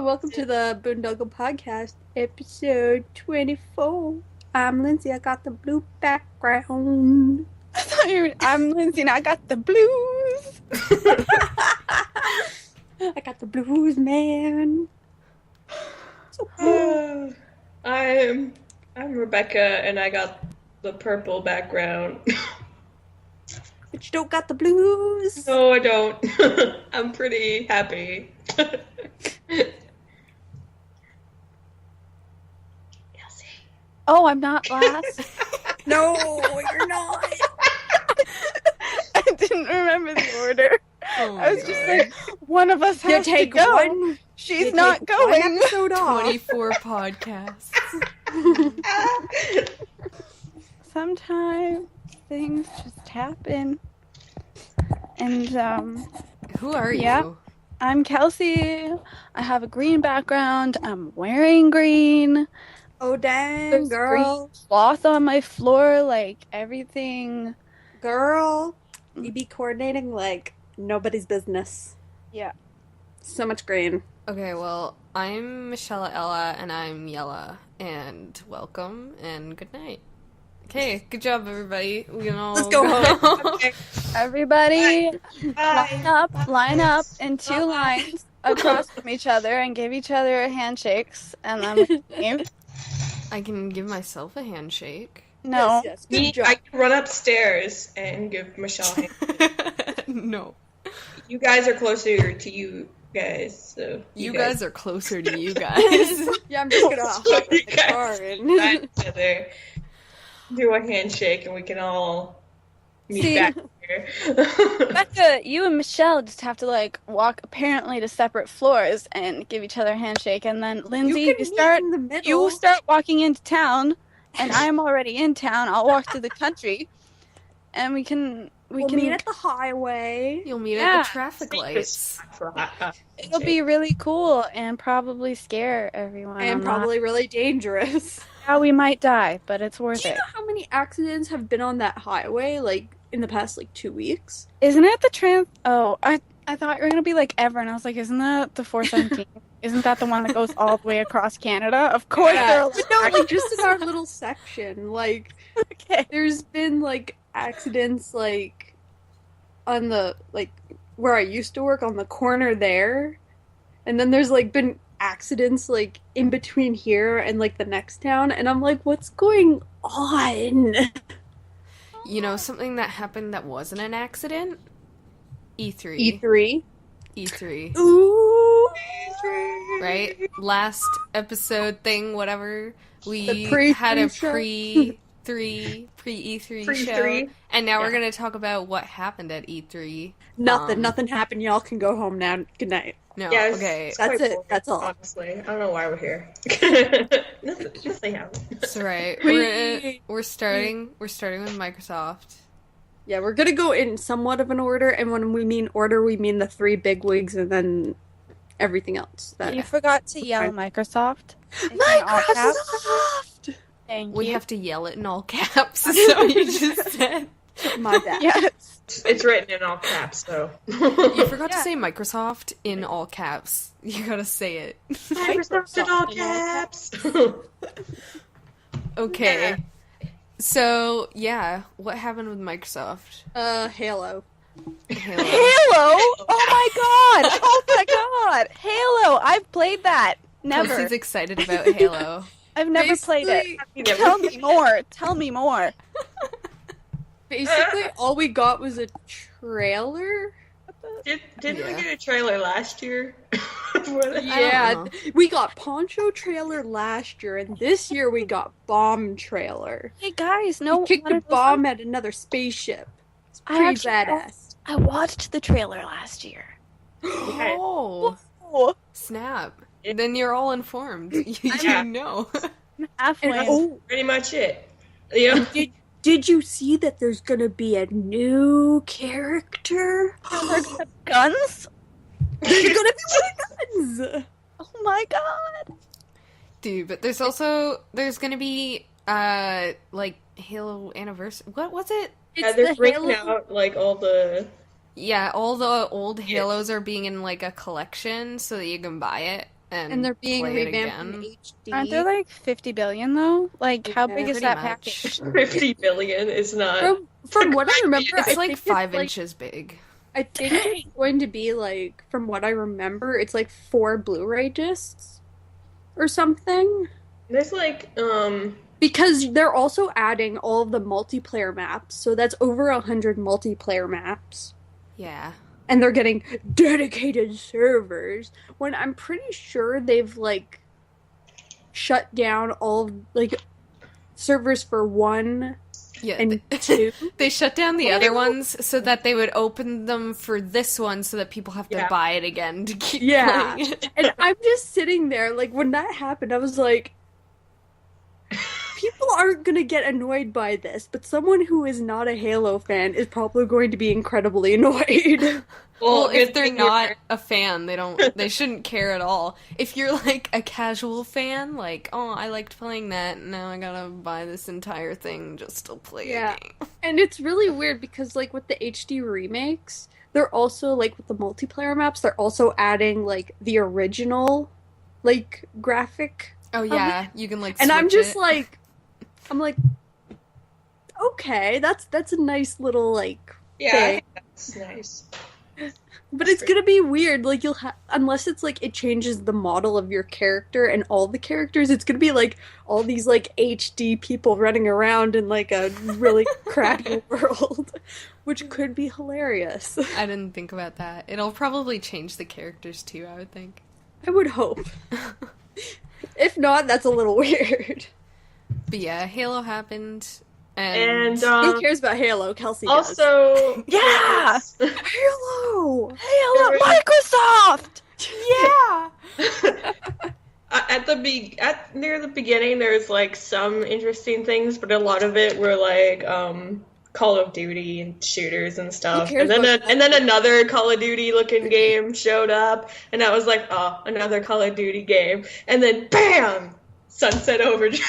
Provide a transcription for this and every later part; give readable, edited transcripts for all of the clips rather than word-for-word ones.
welcome to the Boondoggle podcast, episode 24. I'm Lindsay, I got the blue background. I thought you were, I'm Lindsay and I got the blues. I got the blues, man. So cool. I'm Rebecca and I got the purple background. But you don't got the blues. No, I don't. I'm pretty happy. Kelsey. Oh, I'm not last. No, you're not. I didn't remember the order. Oh I was my just God. like, one of us You has to take go. one. She's you not take one going. episode off. 24 podcasts. Sometimes things just happen. And Who are Yeah. you? I'm Kelsey. I have a green background. I'm wearing green. Oh, dang, There's girl. green cloth on my floor, like everything. Girl, you be coordinating like nobody's business. Yeah. So much green. Okay, well, I'm Michelle Ella, and I'm Yella, and welcome, and good night. Okay, good job, everybody. We can all Let's go home. Okay. Everybody, Bye. line up in two lines across from each other and give each other handshakes, and then we leave. I can give myself a handshake. No. Yes, Me, good job. I can run upstairs and give Michelle a hand. No. You guys are closer to you guys, so You guys are closer to you guys. Yeah, I'm just gonna hop in the car and... Back together, do a handshake, and we can all meet See? back here. Becca, you and Michelle just have to like walk apparently to separate floors and give each other a handshake, and then Lindsay, You you, can meet start in the middle. you start walking into town, and I'm already in town. I'll walk through the country, and we can We'll meet at the highway. You'll meet Yeah. at the traffic lights. It'll be really cool and probably scare everyone. And probably really dangerous. how we might die, but it's worth Do you it. know how many accidents have been on that highway, like, in the past, 2 weeks? Isn't it the trans? Oh, I thought you were gonna be like ever, and I was like, isn't that the 417? Isn't that the one that goes all the way across Canada? Of course, Yeah. there No, are. like, just in our little section. Like, Okay. there's been, like, accidents, like, on the, like, where I used to work on the corner there. And then there's, like, been accidents, like, in between here and, like, the next town. And I'm like, what's going on? You know, something that happened that wasn't an accident? E3. E3. E3. Ooh. Right? Last episode thing, whatever. The We pre-3 had a show. pre-E3 Pre-E3. show. And now we're Yeah. going to talk about what happened at E3. Nothing happened. Y'all can go home now. Good night. No, Yeah, it's- okay. it's That's quite it. boring, That's all. Honestly, I don't know why we're here. nothing happened. That's right. We- We're starting with Microsoft. Yeah, we're gonna go in somewhat of an order, and when we mean order, we mean the three big wigs and then everything else. That You forgot to yell Microsoft. In all caps. Microsoft! Thank We you. have to yell it in all caps, so you just said. My bad. Yes. It's written in all caps, though. You forgot Yeah. to say Microsoft in all caps. You gotta say it. Microsoft in all caps. Okay. So, yeah, what happened with Microsoft? Halo. Halo. Halo! Oh my god! Oh my god! Halo! I've played that. Never. Kelsey's excited about Halo. I've never played it. Tell me more. Tell me more. Basically, all we got was a trailer. Didn't we Yeah. get a trailer last year? For that? Yeah, know. we got Poncho trailer last year, and this year we got Bomb trailer. Hey guys, no. We kicked one a of those- bomb at another spaceship. It's I pretty actually- badass. I watched the trailer last year. Oh, Oh, snap. Then you're all informed. You Yeah. know. I'm halfway. And, oh, Pretty much it. Yeah. did you see that there's gonna be a new character? Guns? There's gonna be guns! Oh my god. Dude, but there's gonna be, like, Halo Anniversary. What was it? Yeah, It's they're the bringing Halo. out like all the. Yeah, all the old Halos are being in, like, a collection so that you can buy it. And they're being play it revamped in again. HD. Aren't there like 50 billion though? Like, how Yeah, big is Pretty that much. package? 50 billion is not. From what I remember, It's I like think 5 it's inches big. I think it's going to be like, from what I remember, it's like 4 Blu-ray discs or something. There's like, Because they're also adding all of the multiplayer maps, so that's over 100 multiplayer maps. Yeah. And they're getting dedicated servers, when I'm pretty sure they've like shut down all like servers for 1 Yeah. and 2. They shut down the other ones so that they would open them for this one so that people have to Yeah. buy it again to keep Yeah. playing it. And I'm just sitting there, like, when that happened, I was like, people aren't gonna get annoyed by this, but someone who is not a Halo fan is probably going to be incredibly annoyed. Well, if good they're thing not you're- a fan, they shouldn't care at all. If you're like a casual fan, like, oh, I liked playing that, now I gotta buy this entire thing just to play Yeah. a game. And it's really weird because, like, with the HD remakes, they're also, like, with the multiplayer maps, they're also adding, like, the original, like, graphic. Oh yeah, you can like And I'm switch just it. like, I'm like, okay, that's a nice little, like, Yeah, I thing. think that's nice. But it's gonna be weird, like, you'll have, unless it's, like, it changes the model of your character and all the characters, it's gonna be, like, all these, like, HD people running around in, like, a really crappy world, which could be hilarious. I didn't think about that. It'll probably change the characters too, I would think. I would hope. If not, that's a little weird. But yeah, Halo happened, And Who cares about Halo? Kelsey does. also, Yeah! Halo! Halo, There is- Microsoft! yeah! near the beginning, there's like some interesting things, but a lot of it were like Call of Duty and shooters and stuff. cares And then about that? and then another Call of Duty looking game showed up, and I was like, oh, another Call of Duty game. And then bam, Sunset Overdrive.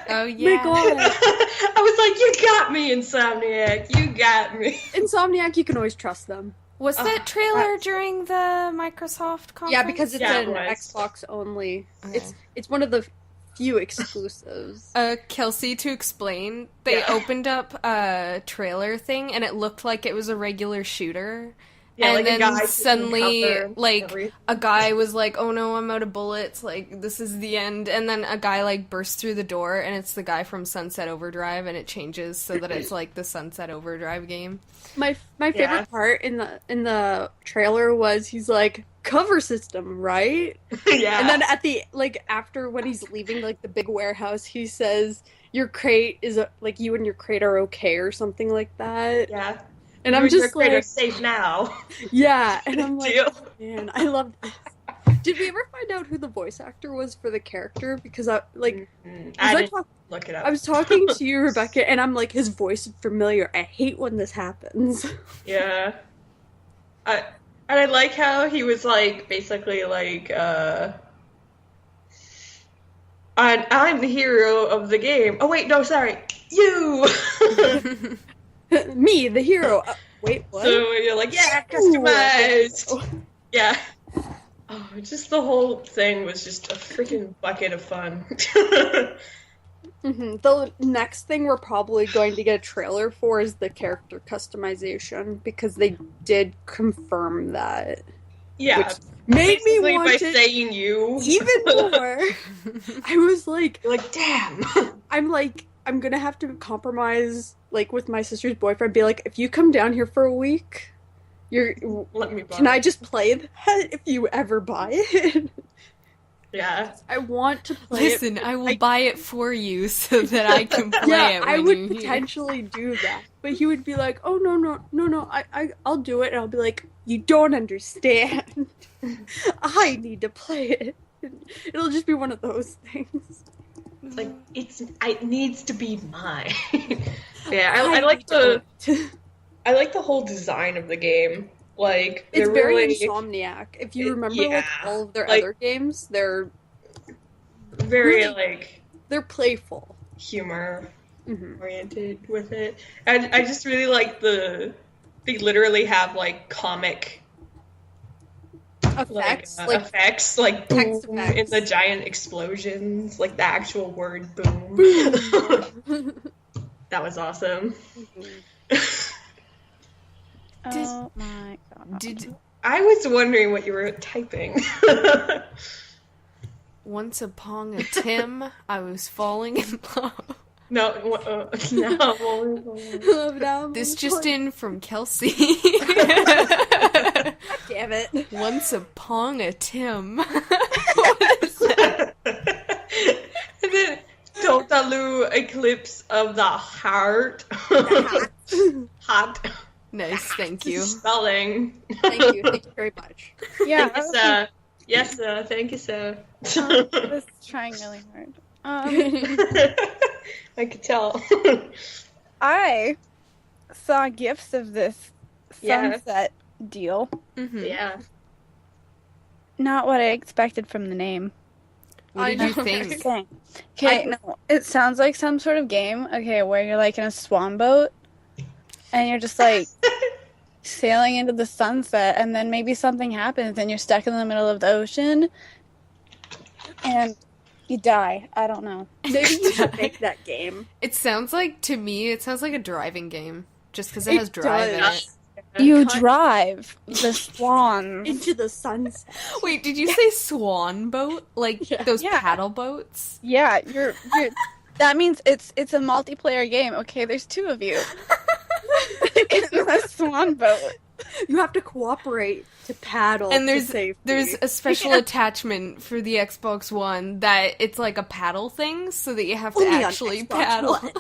Oh My yeah. god. I was like, you got me, Insomniac. You got me. Insomniac, you can always trust them. Was that trailer during the Microsoft conference? Yeah, because it's Yeah, an it was. Xbox only. Okay. It's one of the few exclusives. Kelsey, to explain, they Yeah. opened up a trailer thing and it looked like it was a regular shooter. Yeah, and like a then guy suddenly, taking cover like, every- a guy was like, oh no, I'm out of bullets, like, this is the end. And then a guy, like, bursts through the door and it's the guy from Sunset Overdrive and it changes so that it's like the Sunset Overdrive game. My favorite Yeah. part in the trailer was he's like, cover system, right? Yeah. And then at the, like, after when he's leaving, like, the big warehouse, he says, your crate is, like, you and your crate are okay, or something like that. yeah. And You I'm and your just crate are like, safe now. yeah. And I'm like, Deal. oh, man, I love this. Did we ever find out who the voice actor was for the character? Because I, like, I was didn't talk- look it up. I was talking to you, Rebecca, and I'm like, his voice is familiar. I hate when this happens. Yeah. And I like how he was like basically like I'm the hero of the game. Oh wait, no, sorry. You. Me, the hero. Wait, what? So you're like, yeah, Ooh, customized. Yeah. Oh, just the whole thing was just a freaking bucket of fun. The next thing we're probably going to get a trailer for is the character customization, because they did confirm that. Yeah. Which made me Basically want by it saying you. even more. I was like, You're like, damn. I'm gonna have to compromise, like, with my sister's boyfriend, be like, if you come down here for a week, Let me borrow. can I just play that if you ever buy it? Yeah. I want to play it. Listen, I will buy it for you so that I can play Yeah, it when I would you're here. potentially do that. But he would be like, oh, no, I'll do it. And I'll be like, you don't understand. I need to play it. It'll just be one of those things. It's like it needs to be mine. Yeah, I like I like the whole design of the game. Like It's they're very really Insomniac. If you remember, like, yeah, all of their like- other games, they're very really- like they're playful. humor Mhm. oriented with it. And I just really like they literally have like comic Effects, like effects, like text boom effects. in the giant explosions, like the actual word boom. That was awesome. Oh my god. I was wondering what you were typing. Once upon a Tim, I was falling in love. No. This just in from Kelsey. Damn it. Once upon a Tim. What is that? And then Totalu Eclipse of the Heart. Hot. Nice, thank you. Spelling. Thank you very much. Yeah, Thank you, sir. Yes, sir. Thank you, sir. I was trying really hard. I could tell. I saw gifs of this Yeah. sunset deal. Mm-hmm. Yeah. Not what I expected from the name. What did you know, think? right? Okay, no, it sounds like some sort of game. Okay, where you're like in a swan boat, and you're just like sailing into the sunset, and then maybe something happens, and you're stuck in the middle of the ocean, and you die. I don't know. Maybe you should make that game. To me, it sounds like a driving game. Just because it has drive in it. You drive the swan. Into the sunset. Wait, did you say swan boat? Like those Yeah. paddle boats? Yeah, you're. That means it's a multiplayer game. Okay, there's two of you in a swan boat. You have to cooperate to paddle. And to safety. there's a special attachment for the Xbox One that it's like a paddle thing, so that you have to Only on actually Xbox paddle. One.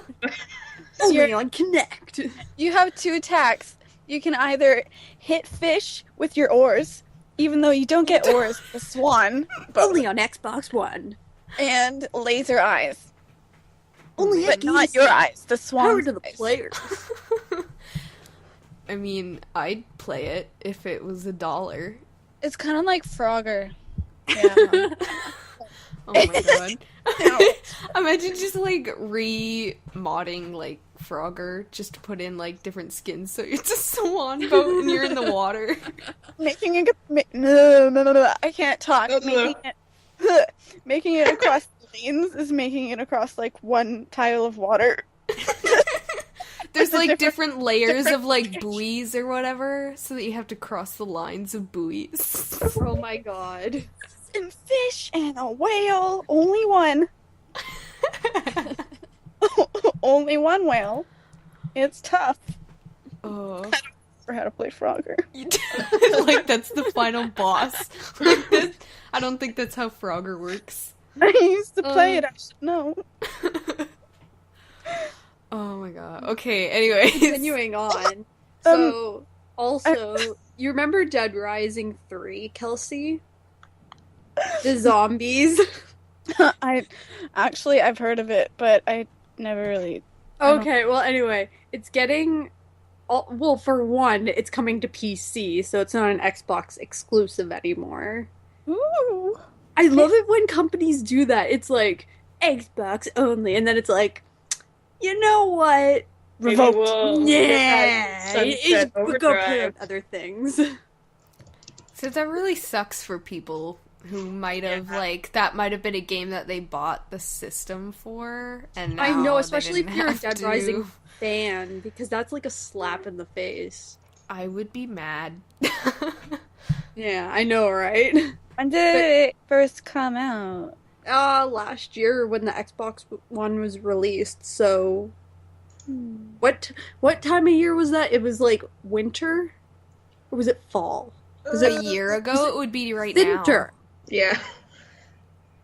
Only on Kinect. You have two attacks. You can either hit fish with your oars, even though you don't get oars, the swan, Only on Xbox One. and laser eyes. Only But not your eyes, the Power swan's to the eyes. player. I mean, I'd play it if it was $1. It's kind of like Frogger. Yeah. Oh my god. Imagine just like re-modding like Frogger just to put in like different skins so it's a swan boat and you're in the water. Making it no, I can't talk. Making it across lanes is making it across like one tile of water. There's It's a like different layers different of like fish. buoys or whatever, so that you have to cross the lines of buoys. Oh my god. And fish and a whale. Only one. Only one whale. It's tough. Oh, For how to play Frogger. like that's the final boss. Like this, I don't think that's how Frogger works. I used to play it. I should know. Oh my god. Okay. Anyways, Continuing on. So, also, you remember Dead Rising 3, Kelsey? The zombies. I've heard of it, but I never really. Okay, well, anyway, it's getting. Well, for one, it's coming to PC, so it's not an Xbox exclusive anymore. Ooh. I love it when companies do that. It's like, Xbox only, and then it's like, you know what? Maybe Revoked. we'll Yeah, Sunset it's go play Overdrive. with other things. so that really sucks for people who might have that might have been a game that they bought the system for, and now I know, they especially didn't if you're a have Dead to. Rising fan, because that's like a slap in the face. I would be mad. Yeah, I know, right? When did it first come out? Last year when the Xbox One was released. So, what time of year was that? It was like winter, or was it fall? Was A year ago, it would be right winter? Yeah.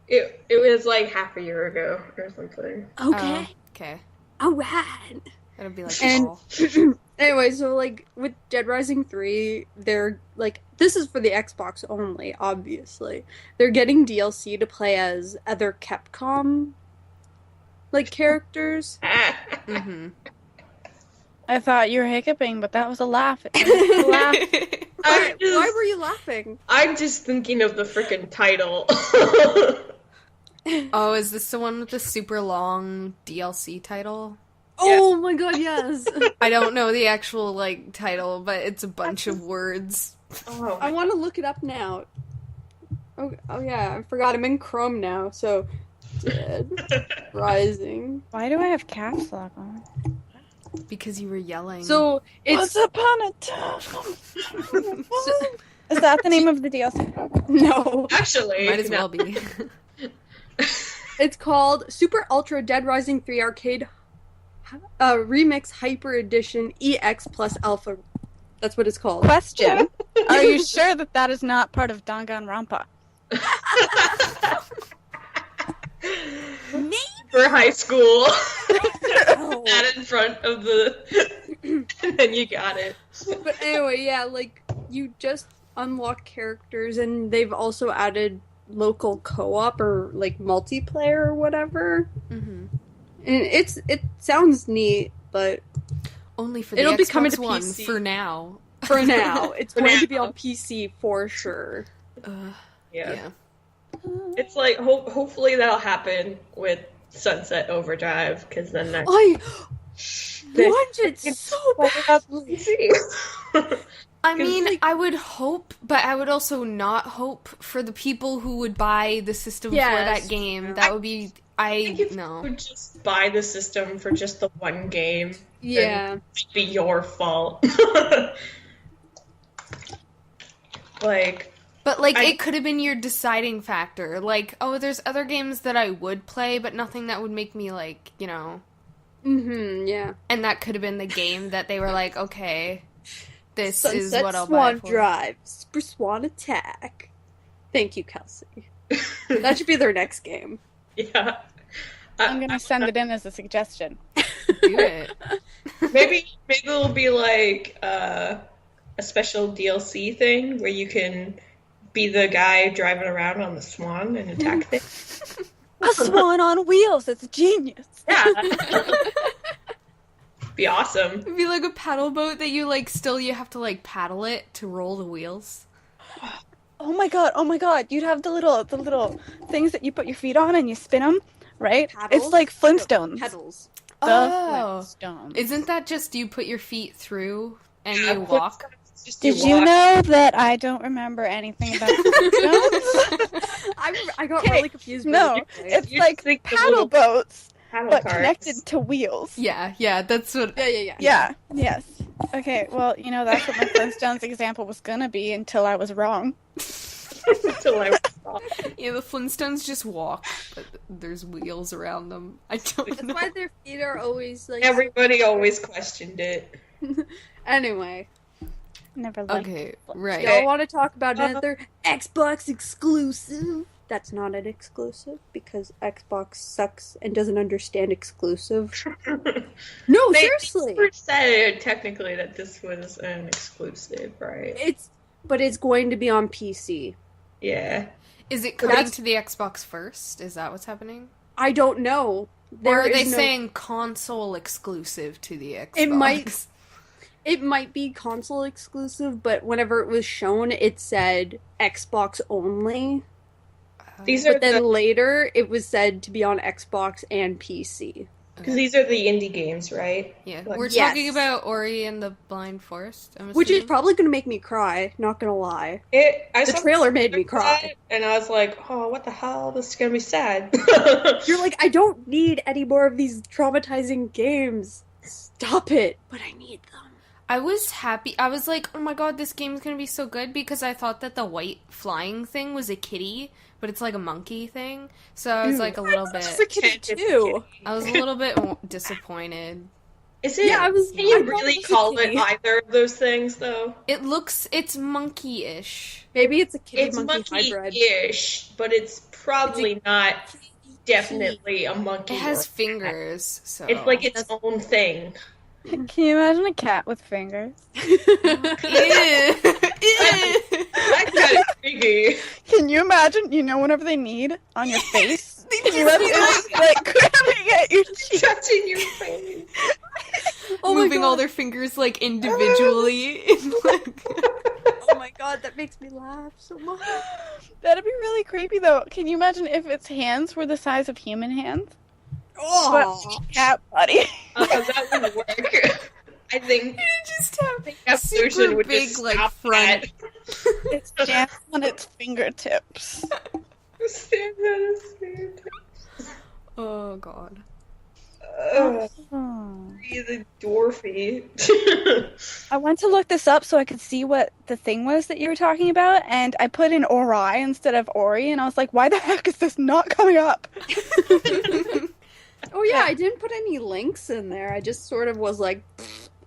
It was like half a year ago or something. now. Okay, Okay. all right. That'll be like And fall. anyway, so like with Dead Rising 3, they're like, this is for the Xbox only, obviously. They're getting DLC to play as other Capcom like characters. Mm-hmm. I thought you were hiccuping, but that was a laugh. It was a laugh. Why were you laughing? I'm just thinking of the freaking title. Oh, is this the one with the super long DLC title? Oh my god, yes. I don't know the actual, like, title, but it's a bunch of words. Oh, I want to look it up now. Oh yeah, I forgot. I'm in Chrome now, so Dead Rising. Why do I have caps lock on? Because you were yelling. So Once it's upon a time. Is that the name of the DLC? no. actually, Might as no. well be. It's called Super Ultra Dead Rising 3 Arcade Remix Hyper Edition EX Plus Alpha. That's what it's called. Question: are you sure that that is not part of Danganronpa? For high school. Oh. That in front of the... and then you got it. But anyway, yeah, like, you just unlock characters, and they've also added local co-op or, like, multiplayer or whatever. Mm-hmm. And it sounds neat, but Only for the It'll be Xbox coming to One PC. for now. for now, it's For going to be now. on PC for sure. Yeah. It's like, hopefully that'll happen with Sunset Overdrive, because then that... I want it so badly. I mean, I would hope, but I would also not hope for the people who would buy the system for Yes. that game. That would be... I think if no. you would just buy the system for just the one game, Yeah. it'd be your fault. Like... But, like, I- it could have been your deciding factor. Like, oh, there's other games that I would play, but nothing that would make me, like, you know... Yeah. And that could have been the game that they were like, okay, this is Sunset what I'll Swan buy for. Drive, Super Swan Attack. Thank you, Kelsey. That should be their next game. Yeah. I'm gonna send it in as a suggestion. Do it. Maybe it'll be like a special DLC thing where you can be the guy driving around on the swan and attack things. A swan on wheels. It's genius. Yeah. Be awesome. It'd be like a paddle boat that you, like, still you have to, like, paddle it to roll the wheels. Oh my god! You'd have the little things that you put your feet on and you spin them, right? Paddles? It's like Flintstones. Pedals. The Oh. Flintstones. Isn't that just you put your feet through and you walk? Just Did you walk. know that I don't remember anything about Flintstones? I got Okay, really confused. No, really quickly. it's You like think the paddle little boats, paddle but carts. connected to wheels. Yeah, that's what... Yeah. Yeah. Yes. Okay. Well, you know that's what my Flintstones example was gonna be until I was wrong. Until I stop. Yeah, the Flintstones just walk, but there's wheels around them. I don't That's know. why their feet are always like. Everybody always questioned it. Anyway, Never liked. Okay, right. y'all want to talk about another Xbox exclusive? That's not an exclusive because Xbox sucks and doesn't understand exclusive. No, They seriously. never said technically that this was an exclusive, right? But it's going to be on PC. Yeah. Is it coming That's- to the Xbox first? Is that what's happening? I don't know. Or are There they is no- saying console exclusive to the Xbox? It might be console exclusive, but whenever it was shown, it said Xbox only. These are But then later, it was said to be on Xbox and PC. because these are the indie games, right? Yeah, Like- we're Yes. talking about Ori and the Blind Forest. I'm Which is assuming? probably going to make me cry, not going to lie. I The saw trailer made me cry. and I was like, "Oh, what the hell? This is gonna be sad." You're like, I don't need any more of these traumatizing games. Stop it. But I need them. I was happy. I was like, oh my god, this game's gonna be so good because I thought that the white flying thing was a kitty, but it's like a monkey thing. So I was Ew. like a little bit. It's a kitty too. I was a little bit disappointed. Is it? Yeah, I was- Can you I thought really it was a call it kitty. either of those things, though? It's monkey-ish. Maybe it's a kitty It's monkey hybrid. monkey-ish, but it's probably not definitely a monkey. It has or- fingers, so It's like its own thing. Can you imagine a cat with fingers? Ew. That's kind of creepy. Can you imagine? You know, whenever they need on your face, can you imagine like grabbing at your cheek? Touching your face. Oh my moving all God. their fingers like individually. Oh my god, that makes me laugh so much. That'd be really creepy, though. Can you imagine if its hands were the size of human hands? Oh, cat buddy. That would work. I think You just have evolution super would big just like stop front. It stands on its fingertips. Oh god. Ugh, Oh. the dwarfy. I went to look this up so I could see what the thing was that you were talking about, and I put in Ori instead of Ori, and I was like, why the heck is this not coming up? oh yeah, I didn't put any links in there. I just sort of was like,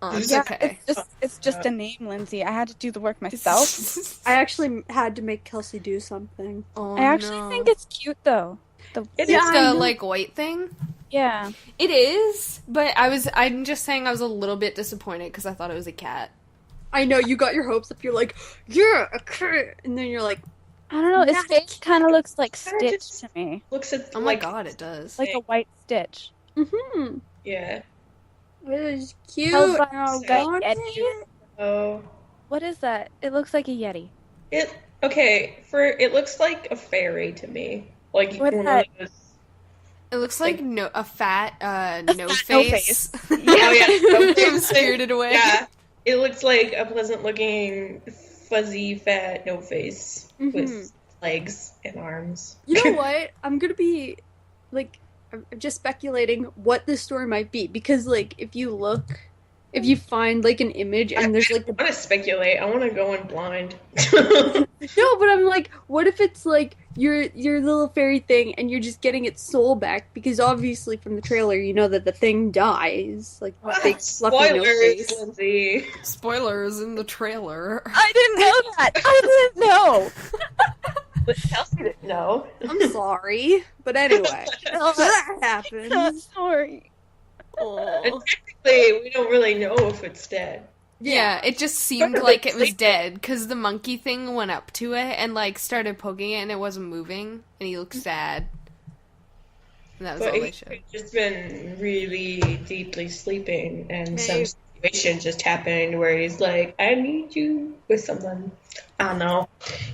Oh, it's Yeah, okay. it's just a name, Lindsay. I had to do the work myself. I actually had to make Kelsey do something. Oh, I actually no. think it's cute though. It It's is. the like white thing. Yeah. It is, but I'm just saying I was a little bit disappointed because I thought it was a cat. I know you got your hopes up. You're like, yeah, a cat, and then you're like, I don't know. Its Not face kind of looks like Kinda Stitch just- to me, Looks at Oh my god, it does. like a white Stitch. mm-hmm. Yeah. It is cute. Held by I a want Yeti. it. Oh. What is that? It looks like a Yeti. It looks like a fairy to me. Like What's one that? of those. It looks like a fat no fat face. Oh yeah. It was spirited away. Yeah. It looks like a pleasant looking fuzzy fat no face with legs and arms. You know what? I'm gonna be like, I'm just speculating what this story might be because, like, if you find like an image and there's like I want to speculate. I want to go in blind. no, but I'm like, what if it's like your little fairy thing and you're just getting its soul back because obviously from the trailer you know that the thing dies, like big fluffy no Spoilers, face. Lindsay. Spoilers in the trailer. I didn't know that. I didn't know. But Kelsey didn't know. I'm sorry, but anyway, so that happens. Sorry. And technically, we don't really know if it's dead. Yeah, it just seemed Or, like like, it was sleep- dead because the monkey thing went up to it and like started poking it and it wasn't moving and he looked sad. And that was But all they he showed. could just been really deeply sleeping, and Hey. some situation just happened where he's like, "I need you with someone." I don't know.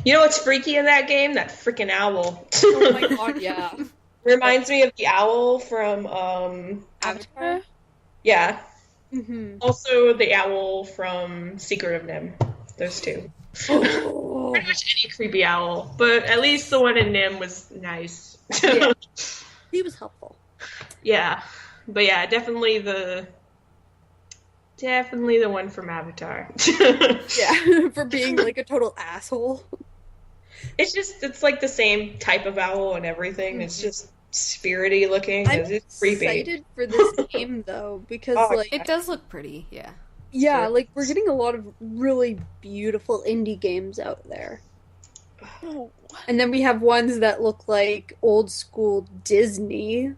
You know what's freaky in that game? That freaking owl. Oh my god, yeah. Reminds me of the owl from Avatar. yeah. Mm-hmm. Also the owl from Secret of Nim. Those two. Oh. Pretty much any creepy owl, but at least the one in Nim was nice. Yeah. He was helpful. Yeah. But yeah, definitely the one from Avatar. Yeah, for being like a total asshole. It's like the same type of owl and everything. It's just spirity looking. I'm It's creepy. excited for this game though because Oh, like It does look pretty, yeah. yeah, Sure. like we're getting a lot of really beautiful indie games out there. And then we have ones that look like old school Disney.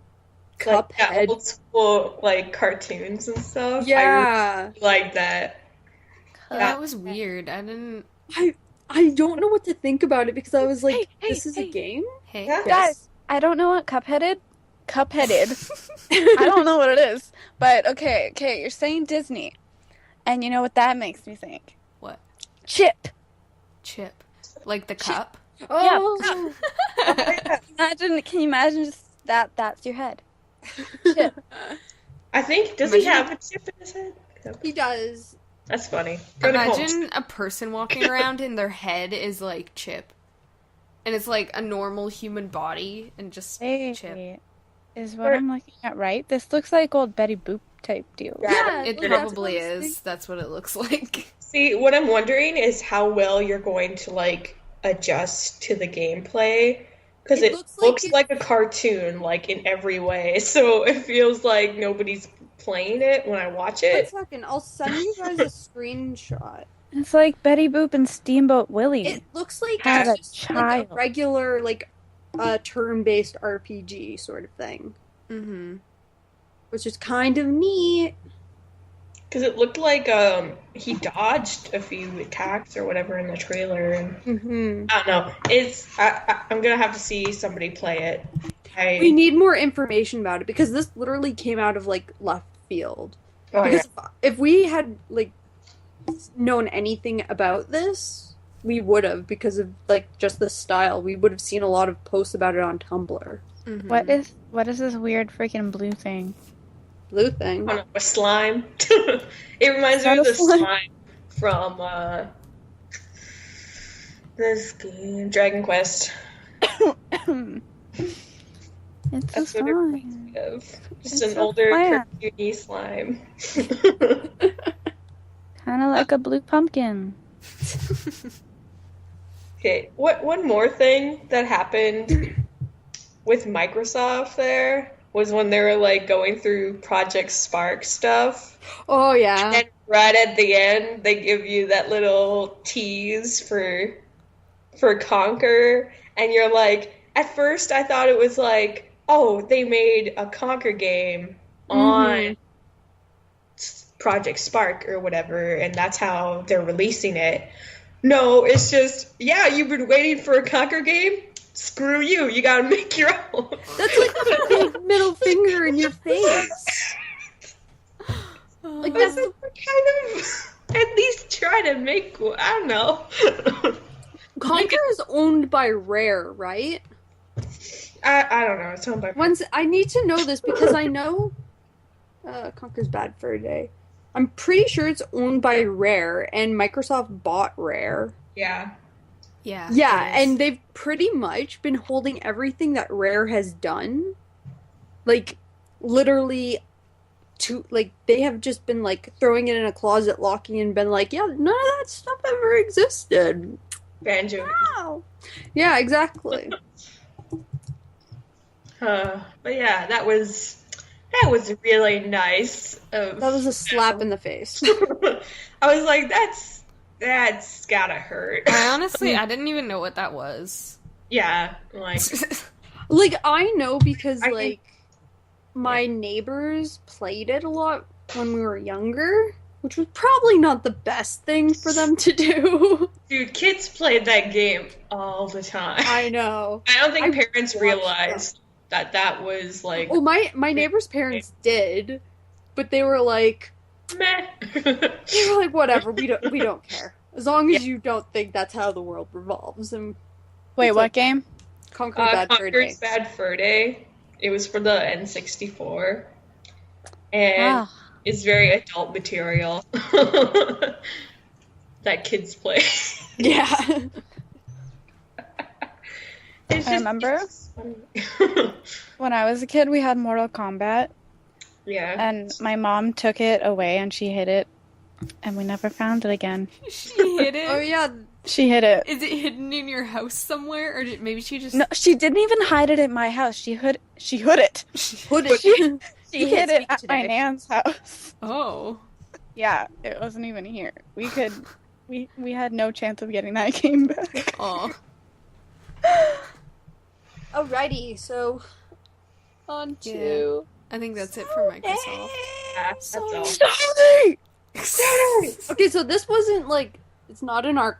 Like, yeah, Cuphead. old school like cartoons and stuff. Yeah. I really like that. That was weird. I didn't. I don't know what to think about it because I was like, Hey, this is a hey. game? Hey. Yeah. Guys, I don't know what Cupheaded. I don't know what it is. But okay, you're saying Disney. And you know what that makes me think? What? Chip. Chip. Like the cup? Oh. Can you imagine just that's your head? Chip. I think does he Imagine- have a chip in his head? He does. That's funny. Go to Imagine a person walking around and their head is like Chip. And it's like a normal human body and just Wait, Chip. is what I'm looking at right? This looks like old Betty Boop type deal. Yeah, It well, that's probably what I was is. That's what it looks like. See, what I'm wondering is how well you're going to like adjust to the gameplay because It it looks looks like like a cartoon, like in every way. So it feels like nobody's playing it when I watch One it. second, I'll send you guys a screenshot. It's like Betty Boop and Steamboat Willie. It looks like Have it's a just like a child. regular, like, turn-based RPG sort of thing, Mm-hmm. which is kind of neat. Because it looked like he dodged a few attacks or whatever in the trailer, and Mm-hmm. I don't know. I'm gonna have to see somebody play it. We need more information about it because this literally came out of like left field. Oh, yeah. Because if we had like known anything about this, we would have because of like just the style. We would have seen a lot of posts about it on Tumblr. Mhm. What is this weird freaking blue thing? Blue thing. I don't know, a slime. It reminds me of the slime from this game, Dragon Quest. It's That's a what it reminds slime. me of. Just It's an a older, plant. cartoony slime. Kind of like a blue pumpkin. Okay, one more thing that happened with Microsoft there was when they were like going through Project Spark stuff. Oh And yeah. then right at the end, they give you that little tease for Conquer, and you're like, at first I thought it was like, oh, they made a Conquer game on Project Spark or whatever, and that's how they're releasing it. No, it's just, yeah, you've been waiting for a Conquer game? Screw you, you gotta make your own. That's like a big middle finger in your face. Like But that's so kind of at least try to make, I don't know. Conquer is owned by Rare, right? I don't know, it's owned by Once I need to know this because I know Conquer's Bad Fur Day. I'm pretty sure it's owned by Rare, and Microsoft bought Rare. Yeah. Yeah. Yeah, it is. and they've pretty much been holding everything that Rare has done. Like, literally, they have just been, like, throwing it in a closet, locking it, and been like, yeah, none of that stuff ever existed. Banjo. Wow. Yeah, exactly. But yeah, that was really nice. That was a slap in the face. I was like, that's gotta hurt. I didn't even know what that was. Yeah, like Like, I know because, I- like, my neighbors played it a lot when we were younger, which was probably not the best thing for them to do. dude, kids played that game all the time. I know. I don't think I parents watched realized that was like Well, my neighbor's parents did, but they were like, meh. whatever, we don't care. As long as you don't think that's how the world revolves. And Wait, what game? Conquer Bad Fur Day. Conquer's Bad Fur Day. It was for the N64. And it's very adult material that kids play. Yeah. It's I remember it's funny. when I was a kid, we had Mortal Kombat, Yeah. and my mom took it away and she hid it, and we never found it again. She hid it. Oh yeah. She hid it. Is it hidden in your house somewhere, or maybe she just? No, she didn't even hide it at my house. She hid it. Put it. She You hid can't it speak at my today. nan's house. Oh. Yeah, it wasn't even here. We had no chance of getting that game back. Oh. Alrighty, so on to I think that's it for Microsoft. Yeah, that's all. Okay, so this wasn't like it's not in our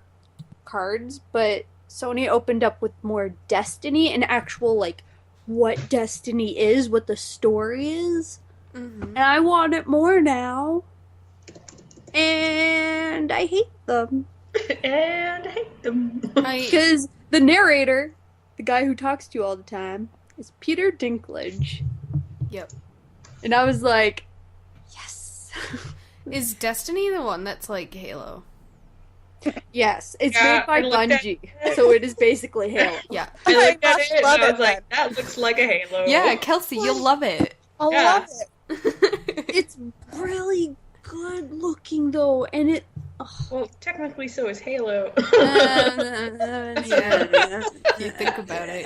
cards, but Sony opened up with more Destiny and actual like what Destiny is, what the story is. Mm-hmm. And I want it more now. And I hate them. And I hate them. Because the narrator, the guy who talks to you all the time, is Peter Dinklage. Yep. And I was like, yes. Is Destiny the one that's like Halo? Yes, it's Yeah, made by I looked at- Bungie, so it is basically Halo. Yeah. I looked at must it and love I it was like, that looks like a Halo. Yeah, Kelsey, you'll love it. I Yeah. love it. It's really good looking though, and it. Well, technically so is Halo. Yeah. You think about it.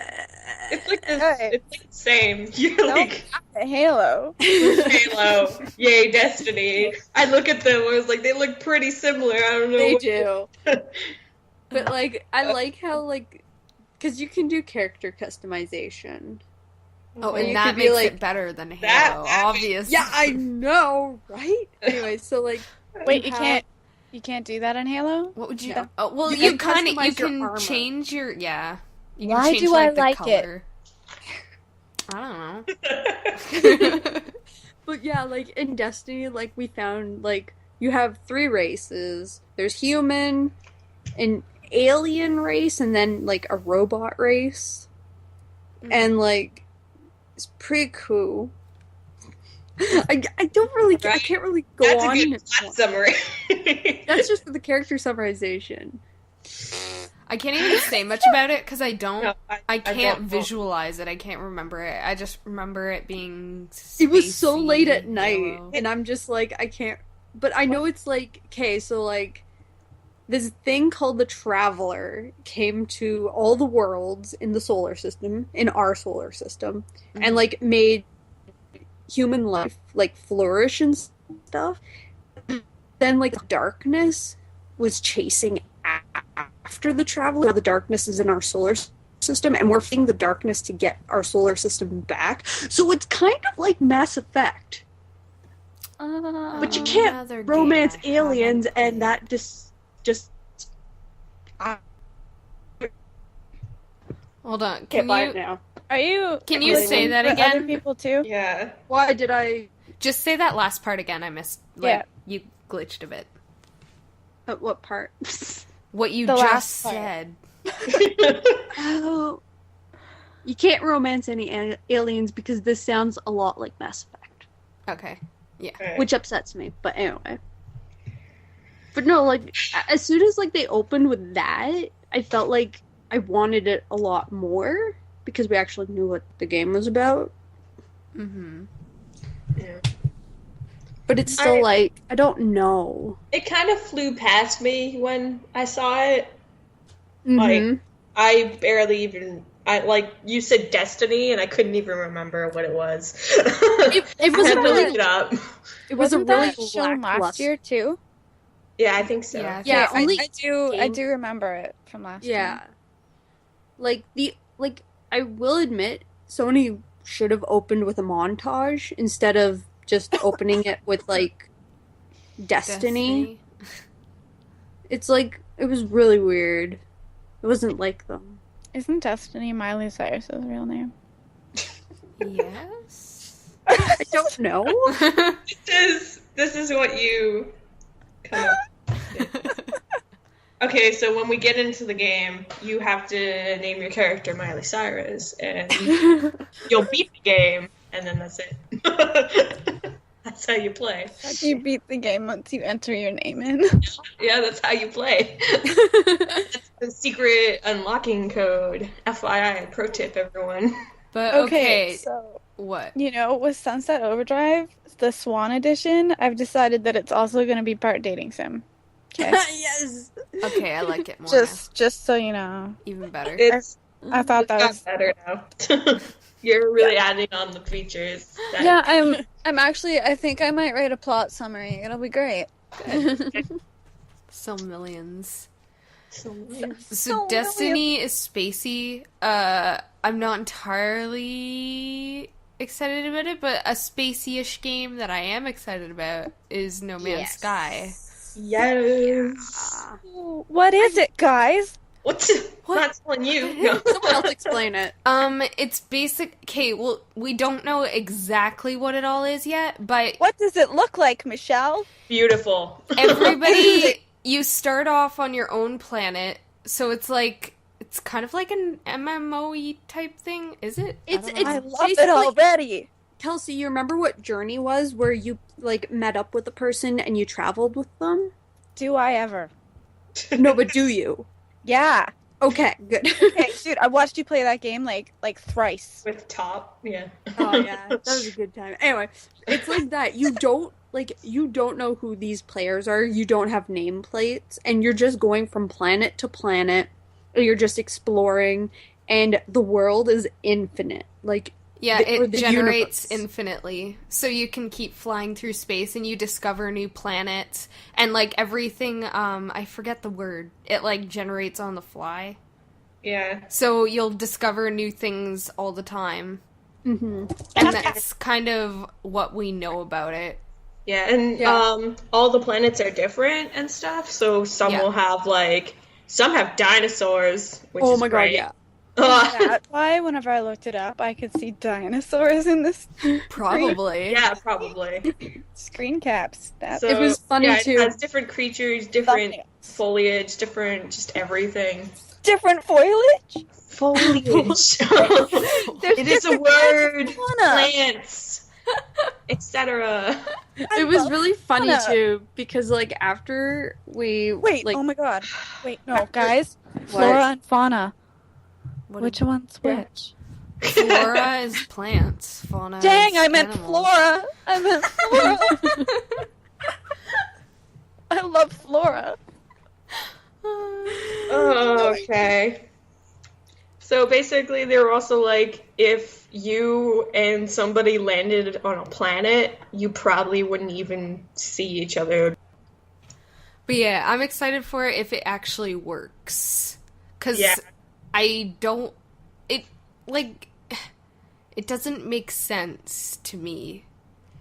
It's like this, Hey. it's like the same. You're Don't like, the Halo. Halo, yay, Destiny. I look at them, I was like, they look pretty similar. I don't know. They what- do. But like, I like how like, because you can do character customization. Oh, Or you and that could be makes like- it better than Halo, that obviously. Yeah, I know, right? Anyway, so like, Wait, have- you can't do that in Halo? What would you? No. Oh, well, You you can kind of customize your can armor. change your You can Why change, do I the like it? color. I don't know. But yeah, like in Destiny, like we found like you have 3 races. There's human, an alien race, and then like a robot race. And like It's pretty cool. I don't really, I can't really go That's on. a good plot summary. That's just the character summarization. I can't even say much about it because I don't. No, I can't don't. visualize it. I can't remember it. I just remember it being. It was so spacey, late at night, yellow. and I'm just like, I can't. But I know it's like, okay, so like, this thing called the Traveler came to all the worlds in the solar system, in our solar system, and like made human life like flourish and stuff. Then like darkness was chasing after the Traveler. Now the darkness is in our solar system, and we're fighting the darkness to get our solar system back. So it's kind of like Mass Effect. But you can't Another game romance I aliens, haven't and that just Hold on. can't Can buy it you now. Are you? Can you listening say that to again? Other people too. Yeah. Why did I? just say that last part again? I missed. Like, Yeah. you glitched a bit. At what part? What you The just last part. said. Oh, you can't romance any aliens because this sounds a lot like Mass Effect, Okay. which upsets me. But anyway, but no, like as soon as like they opened with that, I felt like I wanted it a lot more because we actually knew what the game was about. Mm-hmm. Yeah. But it's still like I don't know. It kind of flew past me when I saw it. Mhm. Like, I barely even. Like, you said Destiny, and I couldn't even remember what it was. It was I a had to really look it up. it was a Wasn't really that shown last lackluster- year too? Yeah, I think so. Yeah. Yeah, I only I game- do remember it from last Yeah. time. Like I will admit Sony should have opened with a montage instead of just opening it with like Destiny. It's like it was really weird. It wasn't like them. Isn't Destiny Miley Cyrus's real name? Yes. I don't know. This is what you kind of. Okay, so when we get into the game, you have to name your character Miley Cyrus, and you'll beat the game, and then that's it. That's how you play. You beat the game once you enter your name in. Yeah, that's how you play. That's the secret unlocking code. FYI, pro tip, everyone. But okay. So What? you know, with Sunset Overdrive, the Swan Edition, I've decided that it's also going to be part dating sim. Okay, Yes. Okay, I like it more. just so you know, Even better. It's I thought that got was better now. You're really adding on the features. that- yeah. I'm actually. I think I might write a plot summary. It'll be great. So millions. So So Destiny is spacey. I'm not entirely excited about it, but a spacey-ish game that I am excited about is No Man's Sky. yes. What is it, guys? What? What? Not telling you. No. Someone else explain it. It's basic. Okay, well, we don't know exactly what it all is yet, but What does it look like, Michelle? Beautiful. everybody, you start off on your own planet, so it's like it's kind of like an MMOE type thing, is it? It's- I don't know. I love it basically- already. Kelsey, you remember what Journey was, where you like met up with a person and you traveled with them? Do I ever? No, but do you? Yeah. Okay, good. Okay, dude, I watched you play that game like thrice. With top, yeah. Oh yeah, that was a good time. Anyway, it's like that. You don't know who these players are. You don't have nameplates, and you're just going from planet to planet. And you're just exploring, and the world is infinite. Like Yeah, or it the generates universe. infinitely. So you can keep flying through space and you discover new planets and like everything I forget the word. It like generates on the fly. Yeah. So you'll discover new things all the time. hmm And that's kind of what we know about it. Yeah, and Yeah. all the planets are different and stuff. So some Yeah. will have some have dinosaurs, which Oh is my god, great. yeah. That's why whenever I looked it up, I could see dinosaurs in this Probably. Yeah, probably. screen caps. That So, It was funny, yeah, too. It has different creatures, different Thumbnails. foliage, different just everything. different foliage? Foliage. It is a word. Plants, etc. It was really funny too because like after we Wait, like oh my god. Wait, no, guys. What? Flora and fauna. What Which one's which? Flora is plants. Fauna Dang, is I meant animals. flora. I meant flora. I love flora. Oh, okay. So basically, they were also like, if you and somebody landed on a planet, you probably wouldn't even see each other. But yeah, I'm excited for it if it actually works. Because Yeah. I don't... It doesn't make sense to me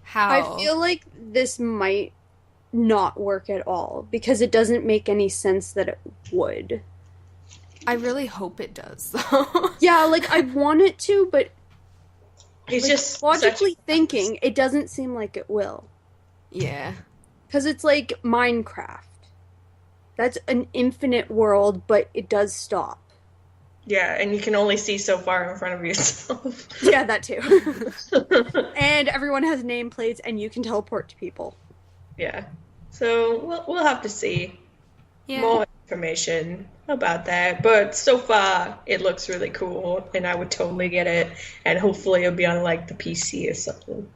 how... I feel like this might not work at all because it doesn't make any sense that it would. I really hope it does, though. Yeah, like I want it to, but It's like, just logically thinking, it doesn't seem like it will. Yeah. Because it's like Minecraft. That's an infinite world, but it does stop. Yeah, and you can only see so far in front of yourself. Yeah, that too. And everyone has nameplates, and you can teleport to people. Yeah. So we'll have to see Yeah. more information about that. But so far, it looks really cool, and I would totally get it. And hopefully, it'll be on like the PC or something.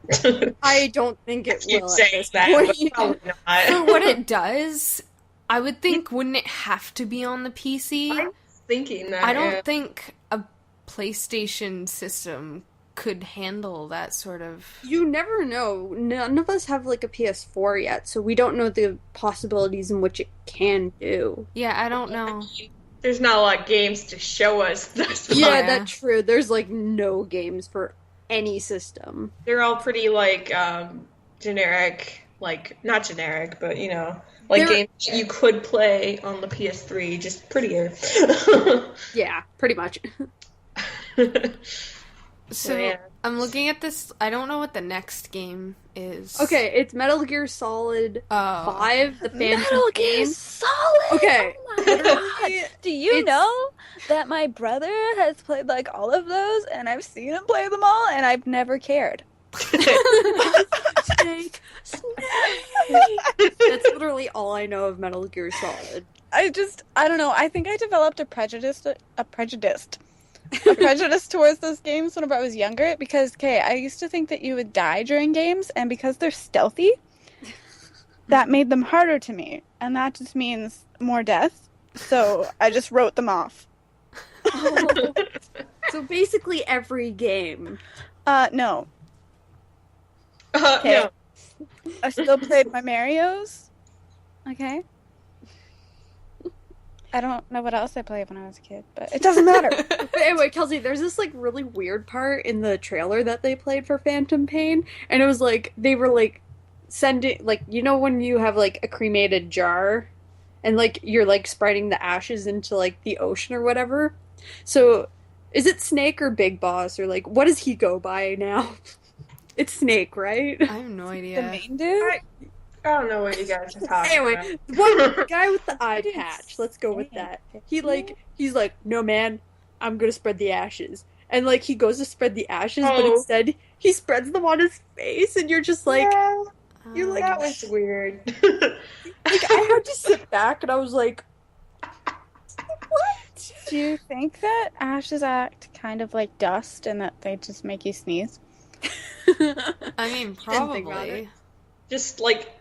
I don't think it keep will at saying this that, point. but probably For not. what it does, I would think, wouldn't it have to be on the PC? I'm thinking that. I don't yeah. think a PlayStation system could handle that sort of... You never know. None of us have like a PS4 yet, so we don't know the possibilities in which it can do. Yeah, I don't know. There's not a lot of games to show us this. Yeah, Yeah. that's true. There's like no games for any system. They're all pretty like generic, like not generic, but you know, like They're- games you could play on the PS3, just prettier. Yeah, pretty much. So, Yeah. I'm looking at this. I don't know what the next game is. Okay, it's Metal Gear Solid Oh. 5, the Phantom Metal Gear Pain. Solid. Okay, Oh my god. Do you It's- know that my brother has played like all of those, and I've seen him play them all, and I've never cared. Snake, That's literally all I know of Metal Gear Solid. I don't know. I think I developed a prejudice towards those games whenever I was younger because, okay, I used to think that you would die during games, and because they're stealthy, that made them harder to me, and that just means more death, so I just wrote them off. So basically every game. No. Okay. No. I still played my Marios. Okay. I don't know what else I played when I was a kid, but it doesn't matter. But anyway, Kelsey, there's this like really weird part in the trailer that they played for Phantom Pain, and it was like they were like sending like you know when you have like a cremated jar and like you're like spreading the ashes into like the ocean or whatever. So is it Snake or Big Boss or like what does he go by now? It's Snake, right? I have no The idea. main dude? I don't know what you guys are talking Anyway, about. one guy with the eye didn't patch. Let's go with say that. it. He's like, no man, I'm gonna spread the ashes. And like he goes to spread the ashes, but Oh. instead he spreads them on his face, and you're just like, Yeah, you're like, that was weird. like I had to sit back, and I was like, what? Do you think that ashes act kind of like dust and that they just make you sneeze? I mean, Didn't think about it. probably. Just like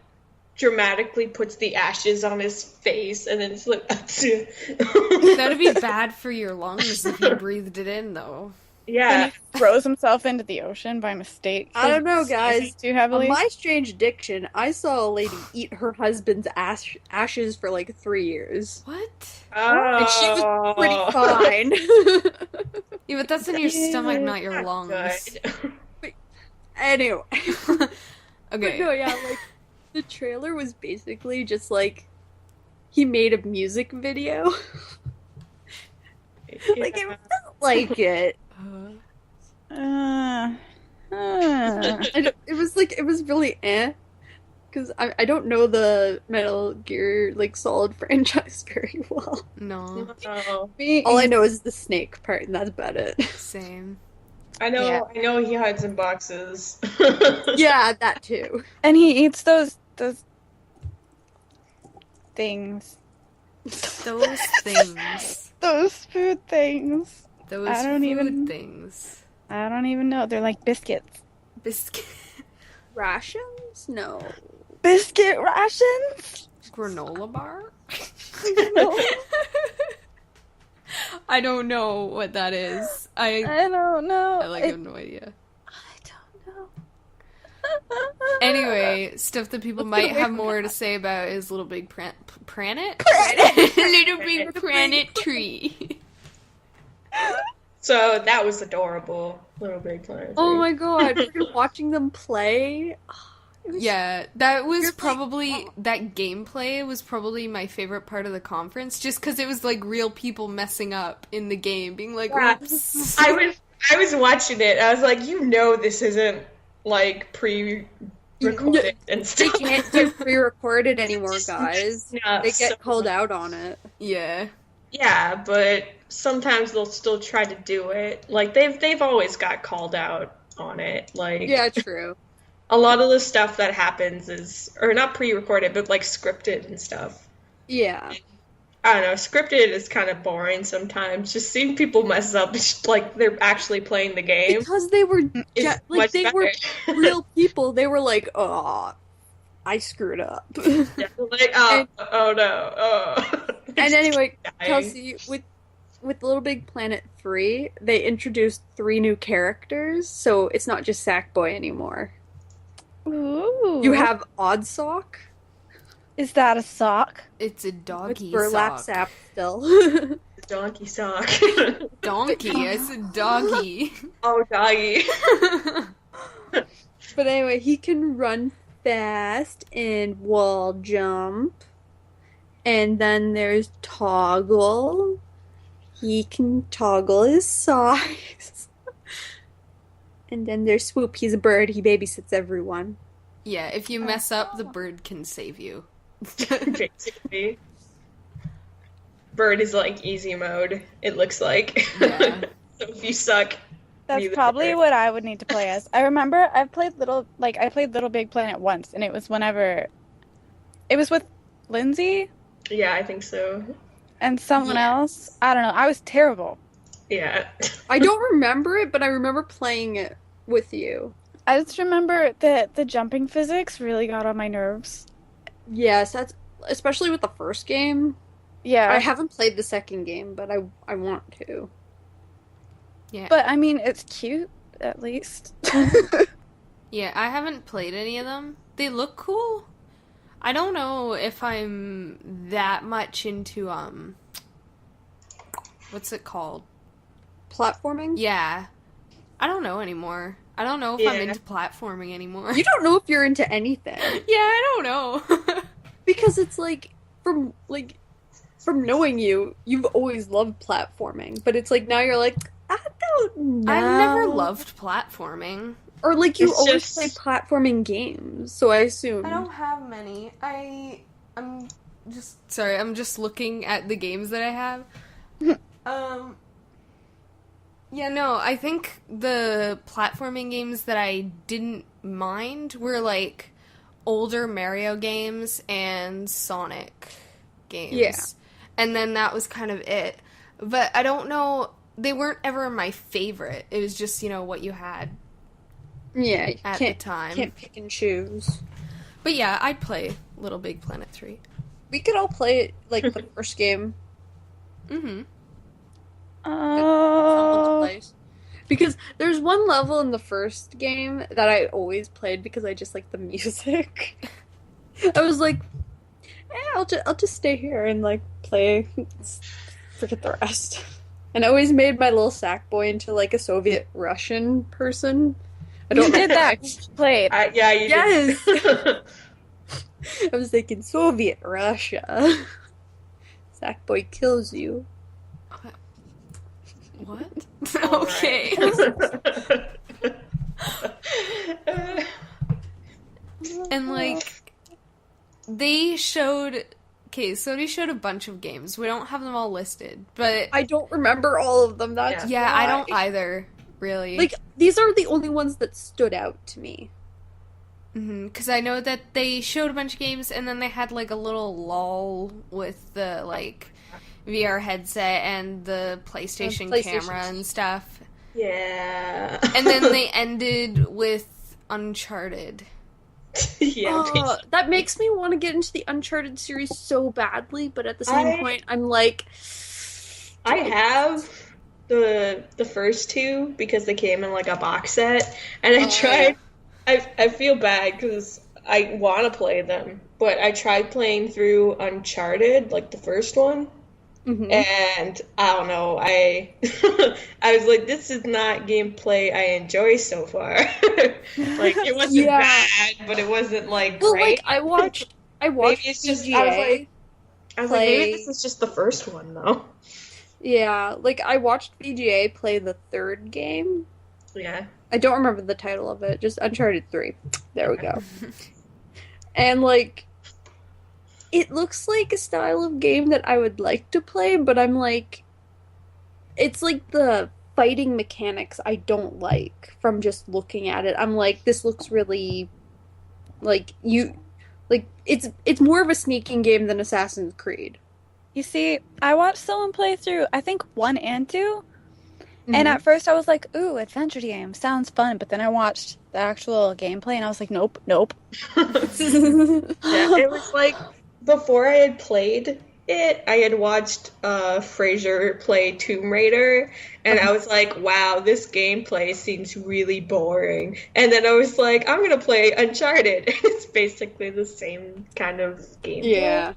dramatically puts the ashes on his face and then it's like That'd be bad for your lungs if you breathed it in, though. yeah. And he throws himself into the ocean by mistake. I don't know, Sneezes guys. Too heavily. On my strange addiction, I saw a lady eat her husband's ashes for like 3 years. What? And she was pretty fine. Yeah, but that's in your stomach, not your Not lungs. good. Anyway. But Okay. no, yeah, like the trailer was basically just like he made a music video. Like it felt like it. Uh, It was like it was really because because I don't know the Metal Gear like Solid franchise very well. No, Oh. All I know is the snake part, and that's about it. same. I know. Yeah. I know he hides in boxes. Yeah, that too. And he eats those things. Those things. Those food things. Those I don't food even- things. I don't even know. They're like biscuits. Biscuit. Rations? No. Biscuit rations? Granola bar? No. I don't know what that is. I don't know. I have no idea. I don't know. Anyway, stuff that people Let's get might away have from more that. to say about is Little Big Planet? Little Big Planet Tree. So that was adorable. Little Big Planet. Oh my god, freaking watching them play. It was- Yeah, that was You're probably, like, that gameplay was probably my favorite part of the conference, just because it was like real people messing up in the game, being like, Yeah. oops. I was watching it. I was like, this isn't like pre-recorded and They stuff. can't get pre-recorded anymore, guys. Yeah, They get so- called out on it. Yeah. Yeah, but sometimes they'll still try to do it. Like they've always got called out on it. Like Yeah, true. a lot of the stuff that happens is or not pre-recorded, but like scripted and stuff. Yeah. I don't know, scripted is kind of boring sometimes. Just seeing people mess up like they're actually playing the game Because they were is like much they better. were real people. They were like, "Oh, I screwed up." Yeah, like, oh no, oh. And anyway, Dying. Kelsey, with Little Big Planet 3, they introduced 3 new characters, so it's not just Sackboy anymore. Ooh. You have Oddsock Is that a sock? It's a with doggy Burlap sock. Sap still. Donkey sock. Donkey, I said doggy. Oh, doggy. But anyway, he can run fast and wall jump. And then there's Toggle. He can toggle his size. And then there's Swoop. He's a bird. He babysits everyone. Yeah, if you mess up, the bird can save you. Basically. Bird is like easy mode, it looks like. Yeah. So if you suck, That's Neither probably bird. what I would need to play as. I remember I played Little Big Planet once, and it was with Lindsay yeah, I think so. and someone Yes. else. I don't know. I was terrible. Yeah. I don't remember it, but I remember playing it with you. I just remember that the jumping physics really got on my nerves. Yes, that's especially with the first game. Yeah. I haven't played the second game, but I want to. Yeah. But I mean, it's cute at least. Yeah, I haven't played any of them. They look cool. I don't know if I'm that much into, what's it called? Platforming? Yeah. I don't know anymore. I don't know if I'm Yeah. into platforming anymore. You don't know if you're into anything. Yeah, I don't know. Because it's from knowing you, you've always loved platforming. But it's like now you're like, I don't know. I've never loved platforming. Or like you It's always just- play platforming games, so I assume. I don't have many. I'm just looking at the games that I have. Yeah, no, I think the platforming games that I didn't mind were like older Mario games and Sonic games. Yeah. And then that was kind of it. But I don't know, they weren't ever my favorite. It was just, what you had Yeah, you at can't the time. can't pick and choose. But yeah, I'd play Little Big Planet 3. We could all play it like the first game. Mm-hmm. Someone's Oh. place. Because there's one level in the first game that I always played because I just like the music. I was like, I'll just stay here and like play. Forget the rest. And I always made my little sack boy into like a Soviet Russian person. I You don't did know that. why. Played. Yeah, you Yes. did. I was thinking Soviet Russia. Sackboy kills you. What? All Okay. right. And like they showed... Okay, Sony showed a bunch of games. We don't have them all listed, but... I don't remember all of them, that's Yeah, why. I don't either, really. Like, these are the only ones that stood out to me. Because I know that they showed a bunch of games, and then they had, like, a little lull with the, like, VR headset and the PlayStation camera and stuff. Yeah. And then they ended with Uncharted. Yeah. That makes me want to get into the Uncharted series so badly, but at the same point, I'm like... I have the first two because they came in, like, a box set, and I tried... Yeah. I feel bad because I want to play them, but I tried playing through Uncharted, like the first one, and I don't know, I was like, this is not gameplay I enjoy so far. Like, it wasn't bad, but it wasn't, like, great. Like, I watched maybe it's just, VGA I was like, maybe this is just the first one, though. Yeah, like, I watched VGA play the third game. Yeah. I don't remember the title of it, just Uncharted 3. There we go. And, like, it looks like a style of game that I would like to play, but I'm like, it's like the fighting mechanics I don't like from just looking at it. I'm like, this looks really, like, it's more of a sneaking game than Assassin's Creed. You see, I watched someone play through, I think, 1 and 2, and at first I was like, ooh, adventure game, sounds fun, but then I watched the actual gameplay and I was like, nope. Yeah, it was like, before I had played it, I had watched Fraser play Tomb Raider, and I was like, wow, this gameplay seems really boring. And then I was like, I'm gonna play Uncharted. It's basically the same kind of gameplay. Yeah.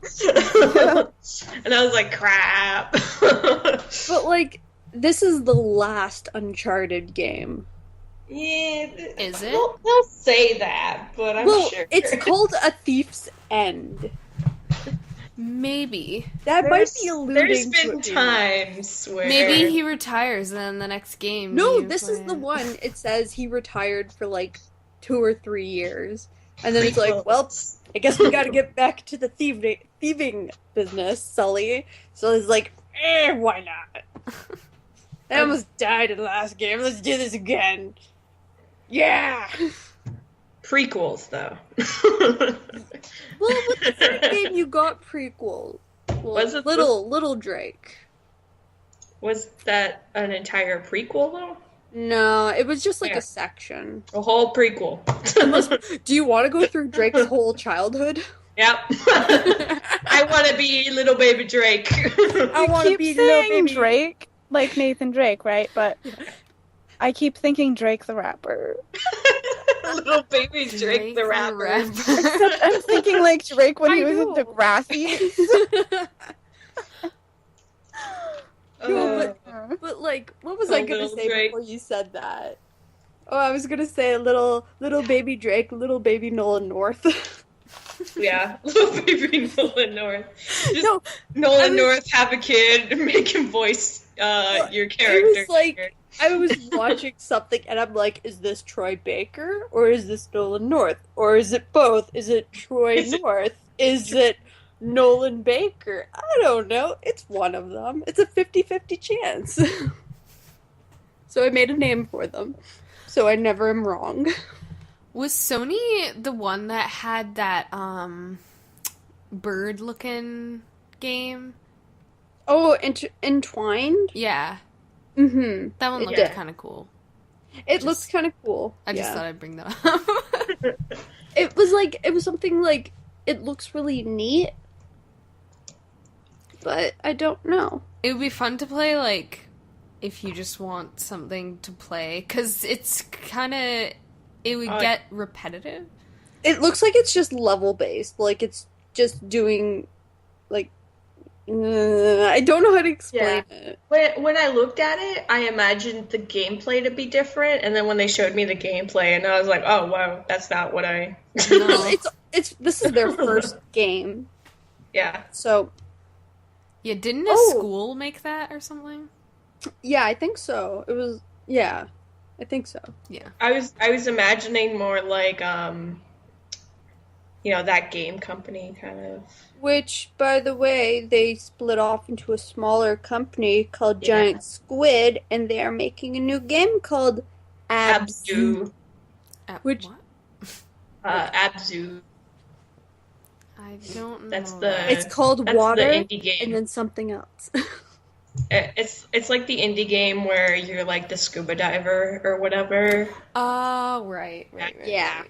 And I was like, crap. But, like, this is the last Uncharted game. Yeah. Is it? They'll say that, but I'm sure. It's called A Thief's End. Maybe. That might be alluding There's to been it. times where... Maybe he retires and then the next game... No, this is the one. It says he retired for, like, 2 or 3 years. And then it's like, well, I guess we gotta get back to the thieving business, Sully. So it's like, why not? I almost died in the last game. Let's do this again. Yeah! Prequels, though. Well, with the third game, you got prequels. Well, Was it Little Drake. Was that an entire prequel, though? No, it was just like a section. A whole prequel. Do you want to go through Drake's whole childhood? Yep. I want to be little baby Drake. I want to be little little baby Drake, like Nathan Drake, right? But I keep thinking Drake the rapper. Little baby Drake the rapper. Except I'm thinking like Drake when he was in Degrassi. No, but like, what was I gonna say Drake. before you said that? Oh, I was gonna say little baby Drake, little baby Nolan North. Yeah, little baby Nolan North. Just No, Nolan North, have a kid, make him voice your character. It was like, I was watching something and I'm like, is this Troy Baker or is this Nolan North? Or is it both? Is it Troy North? Is it Nolan Baker? I don't know. It's one of them. It's a 50-50 chance. So I made a name for them. So I never am wrong. Was Sony the one that had that bird-looking game? Oh, Entwined? Yeah. Mm-hmm. That one looked kind of cool. It looks kind of cool. I just thought I'd bring that up. It was something like, it looks really neat, but I don't know. It would be fun to play, like, if you just want something to play, because it's kind of, it would get repetitive. It looks like it's just level-based, like it's just doing, like, I don't know how to explain it. When I looked at it, I imagined the gameplay to be different, and then when they showed me the gameplay, and I was like, oh, wow, that's not what I... No, this is their first game. Yeah. So... Yeah, didn't a school make that or something? Yeah, I think so. It was... Yeah, I think so. Yeah. I was imagining more like, that game company kind of. Which, by the way, they split off into a smaller company called Yeah. Giant Squid, and they are making a new game called Abzu. Abzu. Which- What? Abzu. I don't know. That's It's called that's Water, the indie game. and then something else. It's like the indie game where you're like the scuba diver or whatever. Oh, right. Yeah.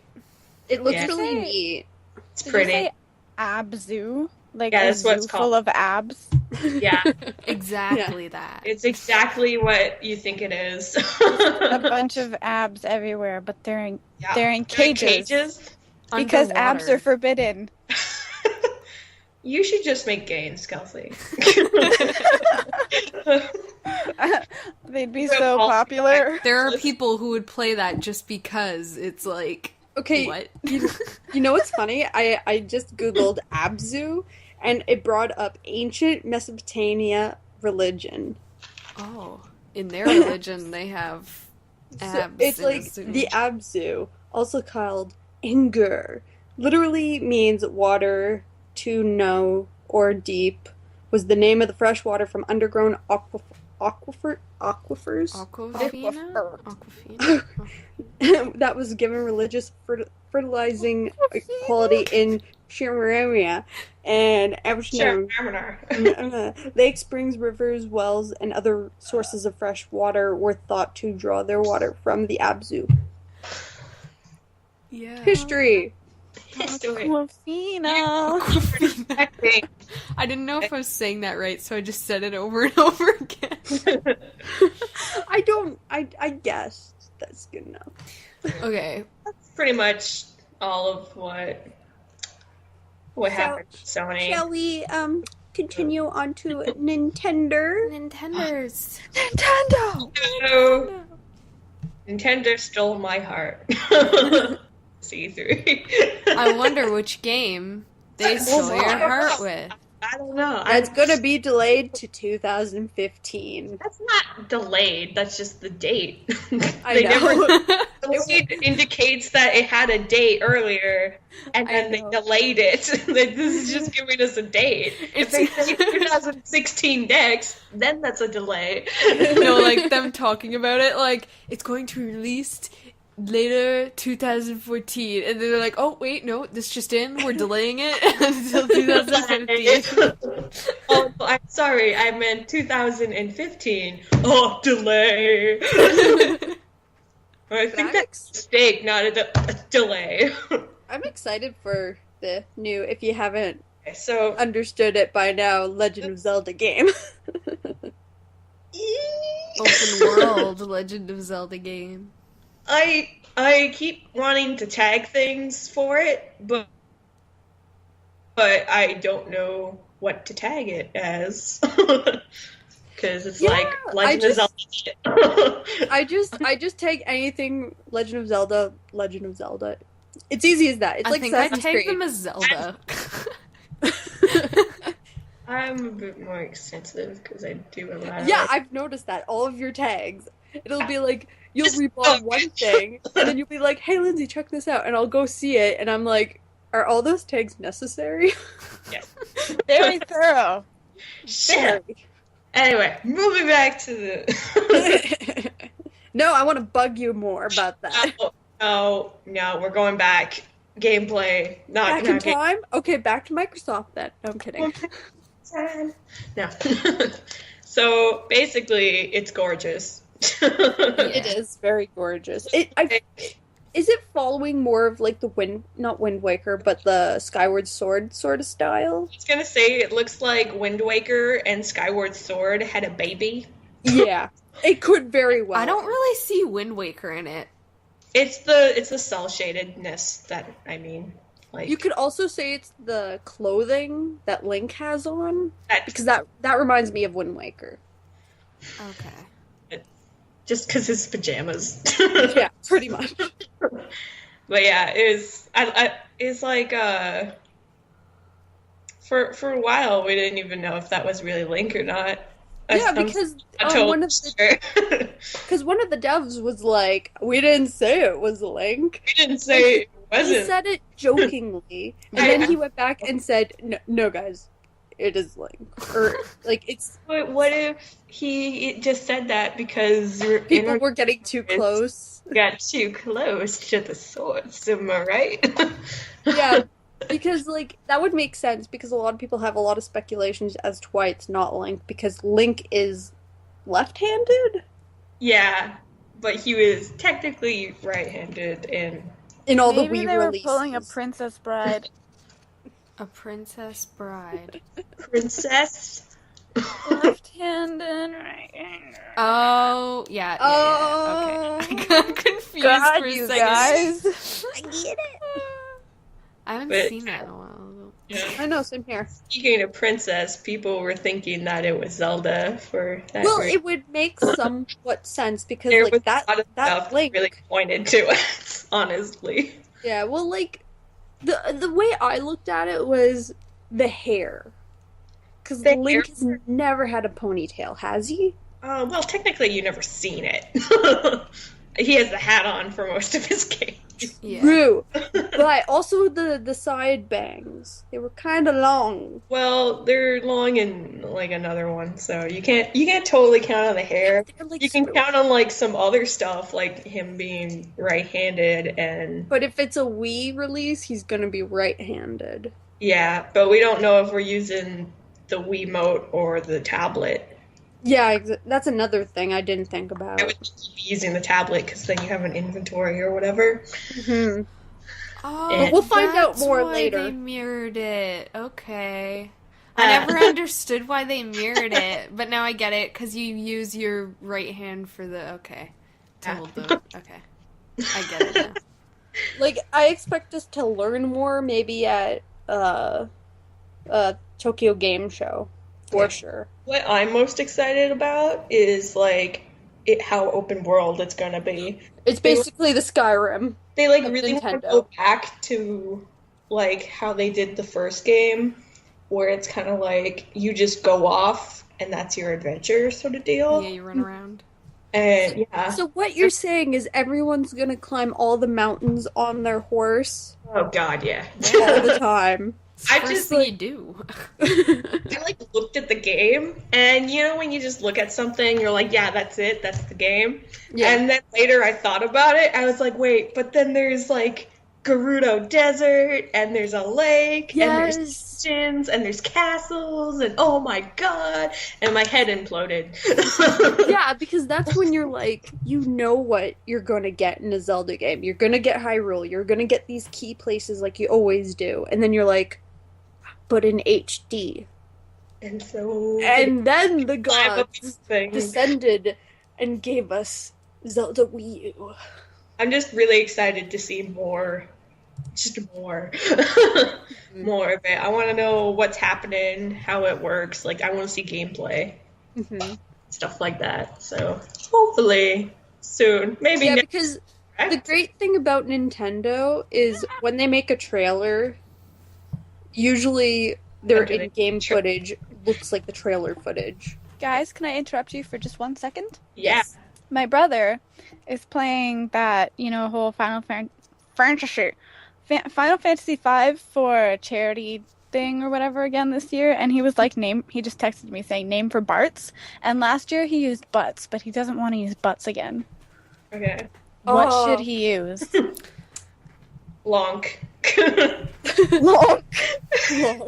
It looks Yeah. really Say- neat. It's Did pretty. you say abzoo? Like Yeah, a that's what zoo it's called. full of abs? Yeah, Exactly that. it's exactly what you think it is. A bunch of abs everywhere, but they're in Yeah. they're in They're in cages. Because abs Underwater. are forbidden. You should just make games, Kelsey. They'd be so popular. There are people who would play that just because it's like, Okay, what? you know what's funny? I just Googled Abzu, and it brought up ancient Mesopotamia religion. Oh, in their religion, they have abs. So it's in a like zoo. the Abzu, also called Ingur, literally means water to know or deep, was the name of the fresh water from underground aquifers Aquafina? Aquafina? that was given religious fertilizing quality in Shamaria and Aberdeen. Lake springs, rivers, wells, and other sources of fresh water were thought to draw their water from the Abzu. Yeah. History. Aquafina. I didn't know if I was saying that right, so I just said it over and over again. I guess that's good enough. Okay. That's pretty much all of what happened to Sony. Shall we continue on to Nintendo? Nintendo's. Nintendo! No. Nintendo stole my heart. C3. I wonder which game they stole your heart with. I don't know. That's gonna be delayed to 2015. That's not delayed. That's just the date. I know. Delayed indicates that it had a date earlier, and then they delayed it. This is just giving us a date. If they say 2016 next, then that's a delay. No, like them talking about it, like it's going to be released later 2014, and then they're like, oh wait, no, this just in, we're delaying it until 2015. Oh, I'm sorry, I meant 2015. Oh, delay. I think that's a mistake, not a delay. I'm excited for the new, if you haven't So understood it by now, Legend of Zelda game. Open world Legend of Zelda game. I keep wanting to tag things for it, but I don't know what to tag it as. Because it's like Legend of Zelda. I just take anything Legend of Zelda. It's easy as that. It's I like think I Assassin's take Creed. them as Zelda. I'm a bit more extensive because I do a lot. Yeah, I've noticed that. All of your tags. It'll be like, you'll rebond one thing, and then you'll be like, hey, Lindsay, check this out. And I'll go see it, and I'm like, are all those tags necessary? Yes. Very thorough. Shit. Anyway, moving back to the. No, I want to bug you more about that. No, we're going back. Gameplay, Back in time? Okay, back to Microsoft then. No, I'm kidding. No. So basically, it's gorgeous. It is very gorgeous. Is it following more of like the not Wind Waker, but the Skyward Sword sort of style? I was gonna say it looks like Wind Waker and Skyward Sword had a baby. Yeah, it could very well. I don't really see Wind Waker in it. It's the cell shadedness that I mean. Like You could also say it's the clothing that Link has on, that, because that reminds me of Wind Waker. Okay. just because his pajamas. Yeah, pretty much. But yeah, it's like for a while we didn't even know if that was really Link or not. Yeah, because one of the devs was like, we didn't say it was Link. We didn't say it wasn't. said it jokingly, and then he went back and said, no guys, it is Link. Or, like, it's... But what if he just said that because your People were getting too close. got too close to the source, am I right? Yeah, because, like, that would make sense, because a lot of people have a lot of speculations as to why it's not Link, because Link is left-handed? Yeah, but he was technically right-handed in all Maybe the Wii they were releases. pulling a Princess Bride. A Princess Bride. Princess. Left-handed, right-handed. Oh, yeah. Okay. I got confused God, for a you second. guys. I get it. I haven't But- seen that in a while. Yeah. I know, same here. Speaking of princess, people were thinking that it was Zelda for that. Well, reason. it would make somewhat sense, because, There like, was that a lot of that stuff Link... really pointed to it, honestly. Yeah, well, like, the way I looked at it was the hair. Because The Link hair? has never had a ponytail, has he? Well, technically, you never seen it. He has the hat on for most of his games. Yeah. True. But also the side bangs. They were kind of long. Well, they're long in like another one, so you can't totally count on the hair. They're like You can spooky. count on like some other stuff, like him being right-handed and But if it's a Wii release, he's gonna be right-handed. yeah, but we don't know if we're using the Wiimote or the tablet. Yeah, that's another thing I didn't think about. I would keep using the tablet because then you have an inventory or whatever. hmm Oh, But we'll find out that's more why later. They mirrored it. Okay. I never understood why they mirrored it, but now I get it because you use your right hand for the to hold the okay. I get it now. Like, I expect us to learn more maybe at Tokyo Game Show. For sure. What I'm most excited about is like how open world it's gonna be. It's basically the Skyrim. They like Of really want to Nintendo. go back to like how they did the first game, where it's kind of like you just go off and that's your adventure sort of deal. Yeah, you run around. And yeah, So what you're saying is everyone's gonna climb all the mountains on their horse oh god, yeah. all the time. I First just thing like you do. I like looked at the game, and you know when you just look at something, you're like, yeah, that's it, that's the game. Yeah. And then later I thought about it, I was like, wait, but then there's like Gerudo Desert, and there's a lake, and there's Yes. mountains, and there's castles, and oh my god, and my head imploded. Yeah, because that's when you're like, you know what you're gonna get in a Zelda game. You're gonna get Hyrule, you're gonna get these key places like you always do, and then you're like, but in HD. And so And then the climb up gods these things. descended and gave us Zelda Wii U. I'm just really excited to see more. Just more. More of it. I want to know what's happening, how it works. Like, I want to see gameplay. Mm-hmm. Stuff like that. So, hopefully, soon. Maybe Yeah, next because direct. the great thing about Nintendo is when they make a trailer, usually their Okay. in-game footage looks like the trailer footage. Guys, can I interrupt you for just 1 second? Yeah. My brother is playing that, whole Final Fantasy V for a charity thing or whatever again this year, and he was like, he just texted me saying name for Barts, and last year he used butts, but he doesn't want to use butts again. Okay. What Oh. should he use? Lonk. Long.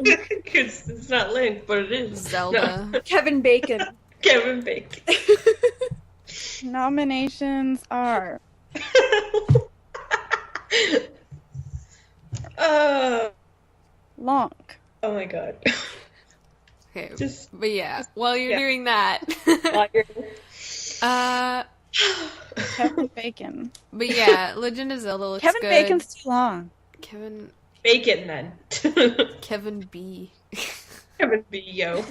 Because it's not Link, but it is. Zelda. No. Kevin Bacon. Kevin Bacon. Nominations are uh, Long. oh my god. Okay, Just but yeah, while you're yeah. doing that, while you're- Kevin Bacon. but yeah, Legend of Zelda looks Kevin good. Bacon's too long. Bacon then. Kevin B. Kevin B. Yo.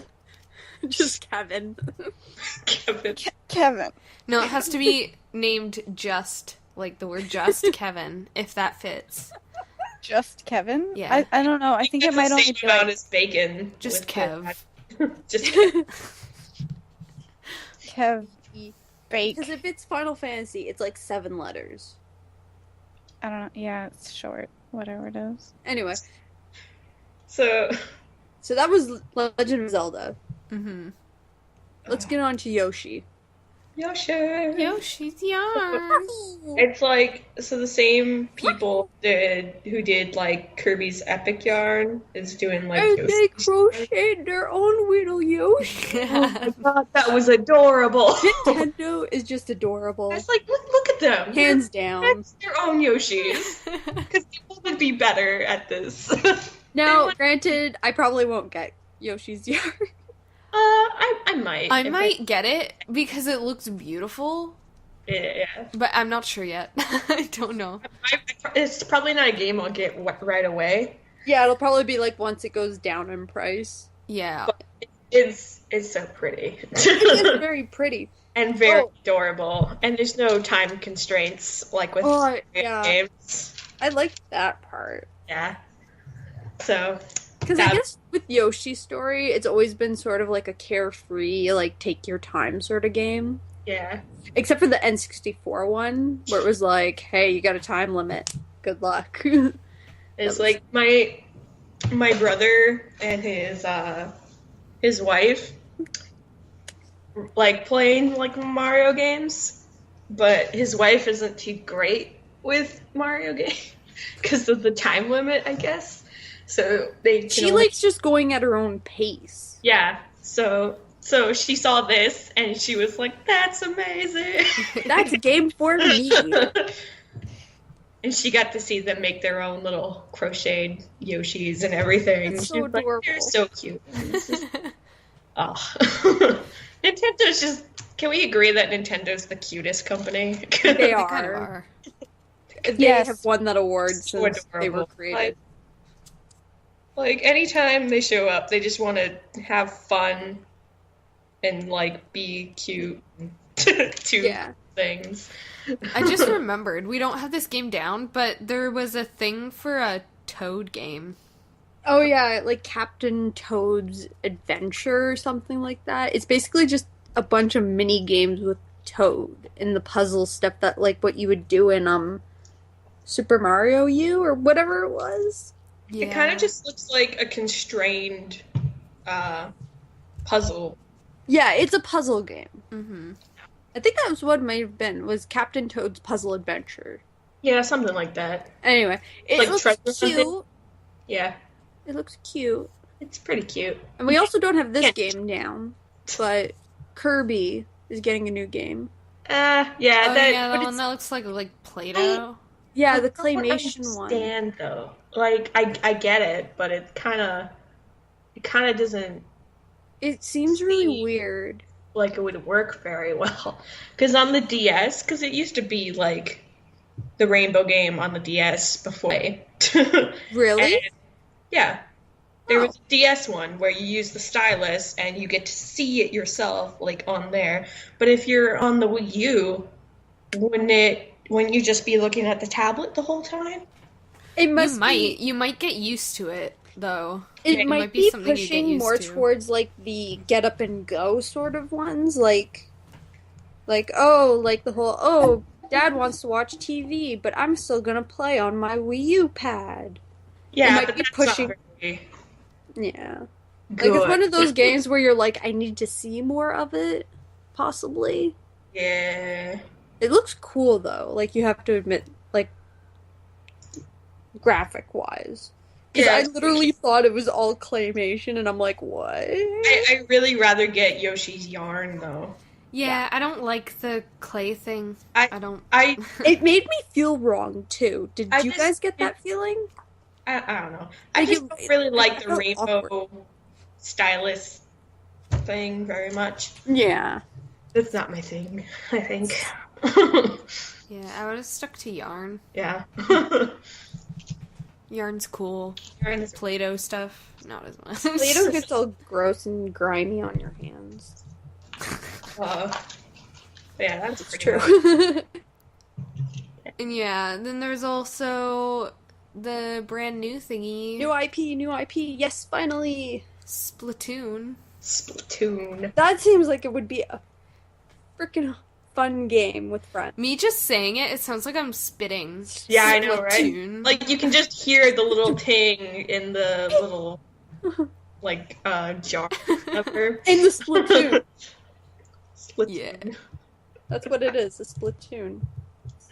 Just Kevin. Kevin. Kevin. No, it has to be named just, like the word just Kevin, if that fits. Just Kevin? Yeah. I don't know. I think it It's might the only same be amount like as bacon. Just with Kev. the- Just Kev. Kev Bake. Because if it's Final Fantasy, it's like 7 letters. I don't know. Yeah, it's short. whatever it is. Anyway, So that was Legend of Zelda. Mm-hmm. Let's get on to Yoshi. Yoshi. Yoshi's yarn. It's like, so the same people who did like Kirby's Epic Yarn is doing like And Yoshi. they crocheted their own little Yoshi. I thought that was adorable. Nintendo is just adorable. I was like, look at them. Hands down. That's their own Yoshis. Because people would be better at this. Now, granted, I probably won't get Yoshi's yarn. I might. I might get it because it looks beautiful, Yeah. but I'm not sure yet. I don't know. It's probably not a game I'll get right away. Yeah, it'll probably be like once it goes down in price. Yeah. But it's so pretty. It's very pretty. And very adorable. And there's no time constraints like with yeah. games. I like that part. Yeah. So. Because I guess with Yoshi's story, it's always been sort of like a carefree, like take your time sort of game. Yeah. Except for the N64 one, where it was like, hey, you got a time limit. Good luck. It's like my brother and his wife like playing like Mario games, but his wife isn't too great with Mario games because of the time limit, I guess. So she likes just going at her own pace. Yeah. So she saw this and she was like, "That's amazing. That's a game for me." And she got to see them make their own little crocheted Yoshis and everything. That's so adorable. Like, they're so cute. Nintendo's just. Can we agree that Nintendo's the cutest company? They are. Kind of are. They have won that award since they were created. Like, anytime they show up, they just want to have fun and, like, be cute. Things. I just remembered, we don't have this game down, but there was a thing for a Toad game. Oh, yeah, like Captain Toad's Adventure or something like that. It's basically just a bunch of mini games with Toad and the puzzle stuff that, like, what you would do in, Super Mario U or whatever it was. Yeah. It kind of just looks like a constrained puzzle. Yeah, it's a puzzle game. Mm-hmm. I think that was what it might have been, was Captain Toad's Puzzle Adventure. Yeah, something like that. Anyway, it like looks cute. Yeah. It looks cute. It's pretty cute. And we also don't have this game down, but Kirby is getting a new game. Yeah. The one that looks like Play-Doh. Yeah, the claymation one. Though. Like, I get it, but it kind of doesn't. It seems really weird. Like it would work very well. Because on the DS, because it used to be like the Rainbow game on the DS before. Really? And, yeah. There was a DS one where you use the stylus and you get to see it yourself, like on there. But if you're on the Wii U, wouldn't you just be looking at the tablet the whole time? You might get used to it, though. It might be pushing more towards, like, the get up and go sort of ones. Like the whole, Dad wants to watch TV, but I'm still gonna play on my Wii U pad. Yeah, it might but be that's pushing. not very Yeah. good. Like, it's one of those games where you're like, I need to see more of it, possibly. Yeah. It looks cool, though. Like, you have to admit, like, graphic-wise. Because I literally thought it was all claymation, and I'm like, what? I really rather get Yoshi's Yarn, though. Yeah, I don't like the clay thing. It made me feel wrong, too. Did you guys get that feeling? I don't know. I just don't really like the rainbow stylus thing very much. Yeah. That's not my thing, I think. Yeah, I would have stuck to yarn. Yeah. Yarn's cool. Yarn is Play-Doh stuff, not as much. Play-Doh gets all gross and grimy on your hands. Yeah, that's pretty true. And yeah, then there's also the brand new thingy. New IP. Yes, finally. Splatoon. Splatoon. That seems like it would be a freaking fun game with friends. Me just saying it sounds like I'm spitting. Yeah, I know, right? Splatoon. Like, you can just hear the little ting in the little, like, jar. In the Splatoon. Splatoon. Yeah. That's what it is, a Splatoon.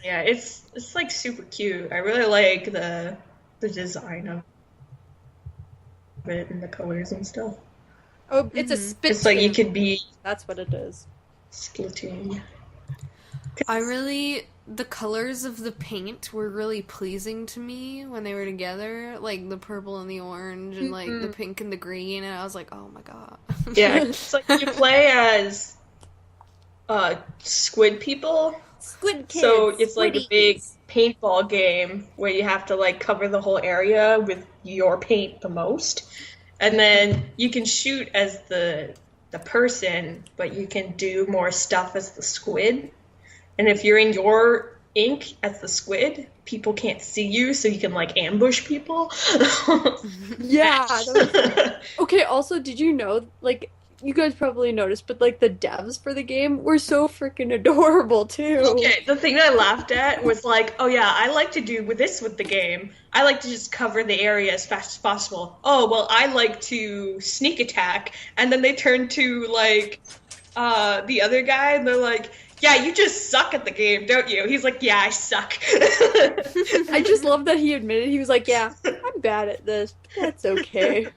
Yeah, it's like super cute. I really like the design of it and the colors and stuff. Oh, it's a Splatoon. It's like you could be That's what it is. Splatoon. The colors of the paint were really pleasing to me when they were together, like the purple and the orange and like the pink and the green, and I was like, oh my god. Yeah, it's like you play as squid people. Squid kids. So it's like a squiddies. big paintball game where you have to like cover the whole area with your paint the most. And then you can shoot as the person, but you can do more stuff as the squid. And if you're in your ink as the squid, people can't see you, so you can like ambush people. Yeah. Okay, also, did you know, like, you guys probably noticed, but like the devs for the game were so freaking adorable too. Okay, the thing that I laughed at was like, oh yeah, I like to do with the game. I like to just cover the area as fast as possible. Oh, well, I like to sneak attack. And then they turn to like the other guy and they're like, yeah, you just suck at the game, don't you? He's like, yeah, I suck. I just love that he admitted, he was like, yeah, I'm bad at this, but that's okay.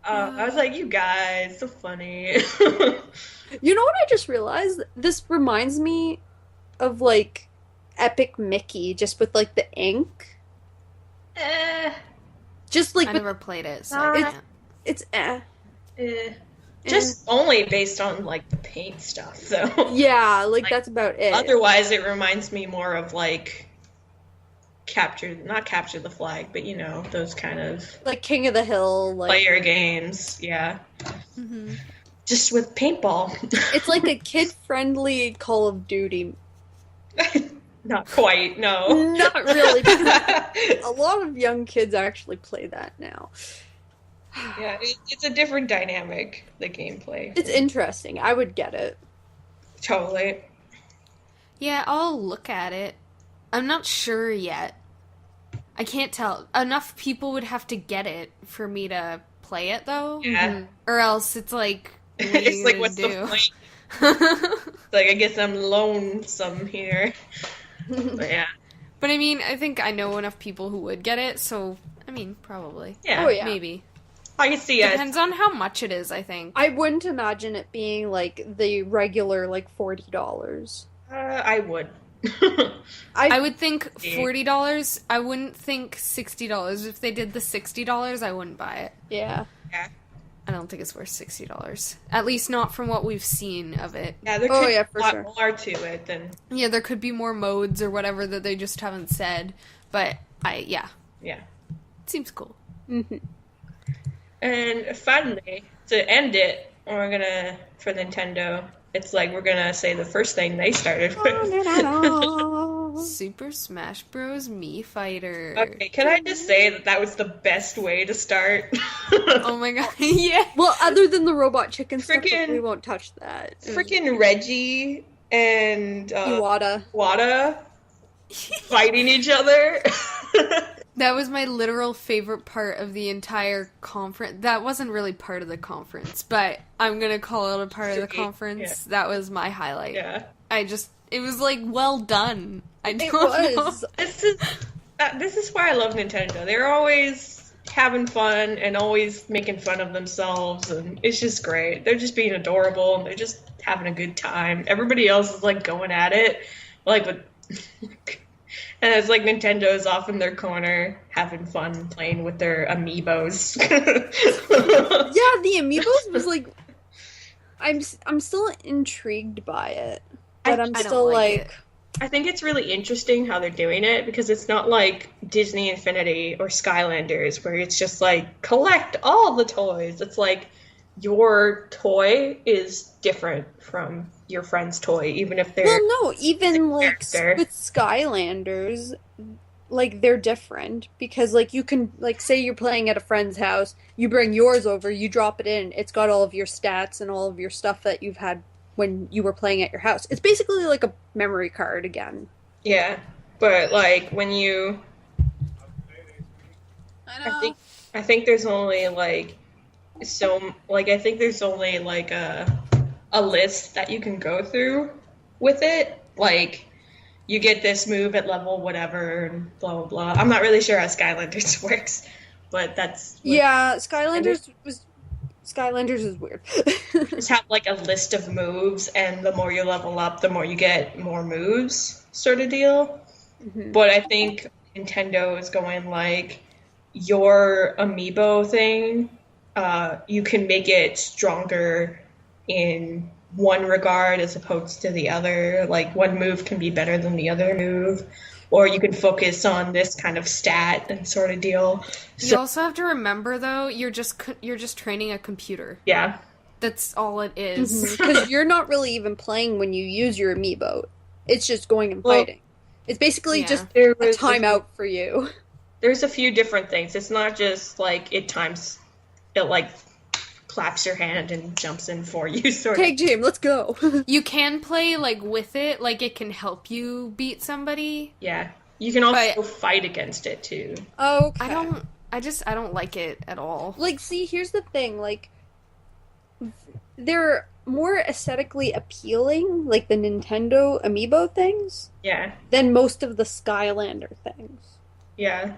I was like, you guys, so funny. You know what I just realized? This reminds me of like Epic Mickey, just with like the ink. Just like I with, never played it, so I can't. it's Just only based on like the paint stuff, though. Yeah, like that's about it. Otherwise, it reminds me more of like not capture the flag, but you know, those kind of Like King of the Hill, like player games. Yeah. Just with paintball. it's like a kid-friendly Call of Duty. Not quite, no. Not really, because a lot of young kids actually play that now. Yeah, it's a different dynamic, the gameplay. It's interesting. I would get it. Totally. Yeah, I'll look at it. I'm not sure yet. I can't tell. Enough people would have to get it for me to play it, though. Yeah. Or else it's like, what are It's you like, gonna what's do? the point? Like, I guess I'm lonesome here. But yeah. But I mean, I think I know enough people who would get it, so, I mean, probably. Yeah. Oh, yeah. Maybe. I can see it. Depends on how much it is, I think. I wouldn't imagine it being like the regular like $40. I would. I would think $40. I wouldn't think $60. If they did the $60, I wouldn't buy it. Yeah. Yeah. I don't think it's worth $60. At least not from what we've seen of it. Yeah, there could yeah, be for a lot sure. more to it than... Yeah, there could be more modes or whatever that they just haven't said. But, yeah. Yeah. It seems cool. Mm-hmm. And finally, to end it, we're gonna, for Nintendo, it's like we're gonna say the first thing they started with. Super Smash Bros. Mii Fighter. Okay, can I just say that was the best way to start? Oh my god, yeah. Well, other than the robot chicken stuff, Frickin- we won't touch that. Freaking Reggie and Iwata. fighting each other. That was my literal favorite part of the entire conference. That wasn't really part of the conference, but I'm gonna call it a part of the conference. Yeah. That was my highlight. Yeah. It was like, well done. I don't It was. know. This is why I love Nintendo. They're always having fun and always making fun of themselves, and it's just great. They're just being adorable, and they're just having a good time. Everybody else is like going at it, like with. And it's like Nintendo's off in their corner having fun playing with their amiibos. Yeah, the amiibos was like, I'm still intrigued by it, but I'm I don't still like like, it. I think it's really interesting how they're doing it because it's not like Disney Infinity or Skylanders where it's just like collect all the toys. It's like your toy is different from your friend's toy, even if they're well, no, even like character. with Skylanders, like they're different because like you can like say you're playing at a friend's house, you bring yours over, you drop it in, it's got all of your stats and all of your stuff that you've had when you were playing at your house. It's basically like a memory card again. Yeah, but like when you, I know. I think there's only like I think there's only like a list that you can go through with it. Like you get this move at level whatever and blah blah blah. I'm not really sure how Skylanders works, but that's Yeah, Skylanders is weird. just have like a list of moves, and the more you level up, the more you get more moves, sort of deal. Mhm. But I think Nintendo is going like your amiibo thing. You can make it stronger in one regard as opposed to the other. Like one move can be better than the other move, or you can focus on this kind of stat and sort of deal. You also have to remember, though, you're just training a computer. Yeah. That's all it is. Because you're not really even playing when you use your amiibo. It's just going and fighting. It's basically just a timeout for you. There's a few different things. It's not just like it like claps your hand and jumps in for you. Sort Tag team, let's go. You can play like with it, like it can help you beat somebody. Yeah. You can also fight against it too. Okay. I don't like it at all. Like, see, here's the thing, like, they're more aesthetically appealing, like the Nintendo amiibo things, Yeah. than most of the Skylander things. Yeah.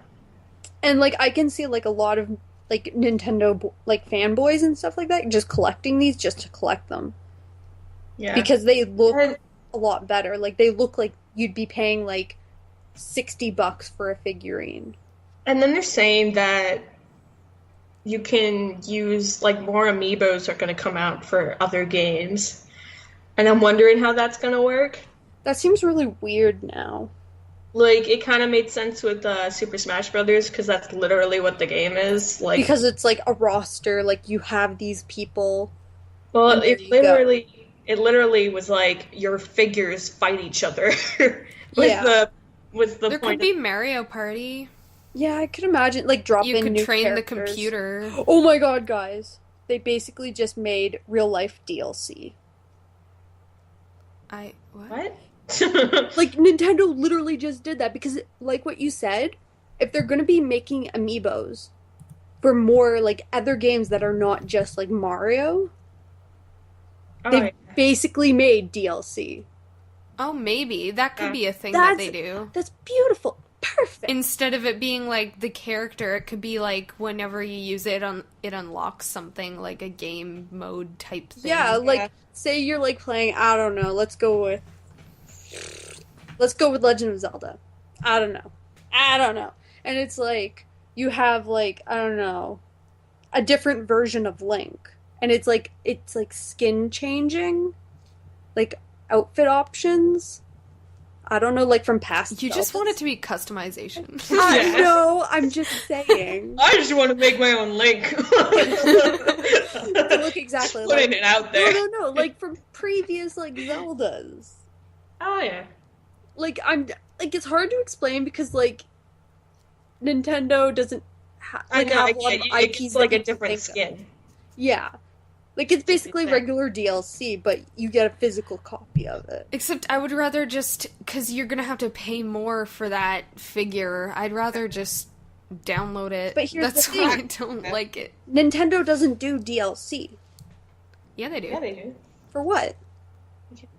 And, like, I can see, like, a lot of, like, Nintendo, like, fanboys and stuff like that just collecting these just to collect them. Yeah. Because they look a lot better. Like, they look like you'd be paying, like, $60 for a figurine. And then they're saying that you can use, like, more amiibos are going to come out for other games. And I'm wondering how that's going to work. That seems really weird now. Like, it kind of made sense with Super Smash Brothers, because that's literally what the game is. Like, Because it's, like, a roster, like, you have these people. well, it literally was like your figures fight each other. with the There point could be Mario Party. Yeah, I could imagine, like, dropping You could new train characters. the computer. Oh my god, guys. They basically just made real-life DLC. What? Like, Nintendo literally just did that because, like what you said, if they're gonna be making amiibos for more, like, other games that are not just, like, Mario, they've basically made DLC. Oh, maybe. That could be a thing that they do. That's beautiful. Perfect. Instead of it being, like, the character, it could be, like, whenever you use it, it unlocks something, like a game mode type thing. Yeah, like, say you're, like, playing, I don't know, let's go with Legend of Zelda. I don't know. And it's, like, you have, like, I don't know, a different version of Link. And it's, like, skin changing. Like, outfit options. I don't know, like from past. You just want it to be customization. I know. I'm just saying. I just want to make my own Link. To look exactly Putting like it out there. No. Like from previous like Zeldas. Oh yeah. Like it's hard to explain because like Nintendo doesn't have a lot of IPs. It's like a different skin. Yeah. Like, it's basically regular DLC, but you get a physical copy of it. Except I would rather just... Because you're going to have to pay more for that figure. I'd rather just download it. But here's That's the thing. why I don't like it. Nintendo doesn't do DLC. Yeah, they do. Yeah, they do. For what?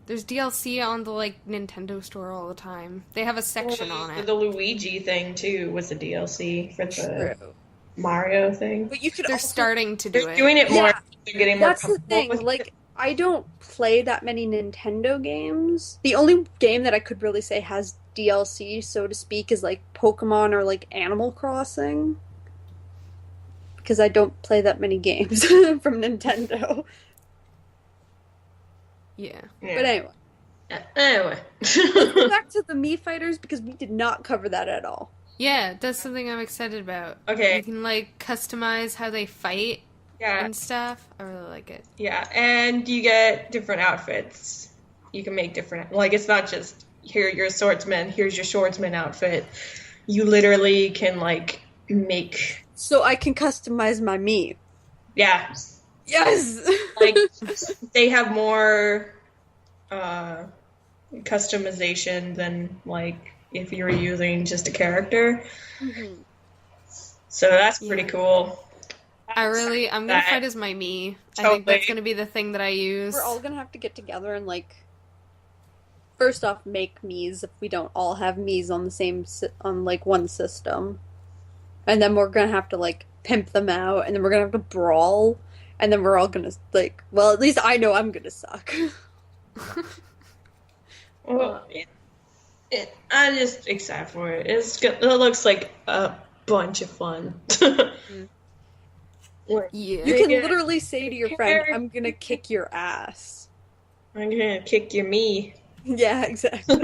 There's DLC on the, like, Nintendo store all the time. They have a section on it. The Luigi thing, too, was a DLC for the True. Mario thing. But you could They're starting to do it. They're doing it more. Yeah. They're getting more That's the thing. with Like, I don't play that many Nintendo games. The only game that I could really say has DLC, so to speak, is like Pokemon or like Animal Crossing. Because I don't play that many games from Nintendo. Yeah. But anyway. Anyway. Let's go back to the Mii Fighters because we did not cover that at all. Yeah, that's something I'm excited about. Okay. You can, like, customize how they fight and stuff. I really like it. Yeah, and you get different outfits. You can make different... Like, it's not just, here, you're a swordsman, here's your swordsman outfit. You literally can, like, make... So I can customize my Mii. Yeah. Yes! Like, they have more uh, customization than like if you were using just a character. Mm-hmm. So that's pretty Yeah. cool. I'm gonna fight as my me. I think that's gonna be the thing that I use. We're all gonna have to get together and like, first off, make Miis if we don't all have Miis on the same on like one system, and then we're gonna have to like pimp them out, and then we're gonna have to brawl, and then we're all gonna like, well, at least I know I'm gonna suck. Well, I'm just excited for it. It looks like a bunch of fun. Yeah. You can literally say to your friend, "I'm gonna kick your ass." I'm gonna kick your me. Yeah, exactly.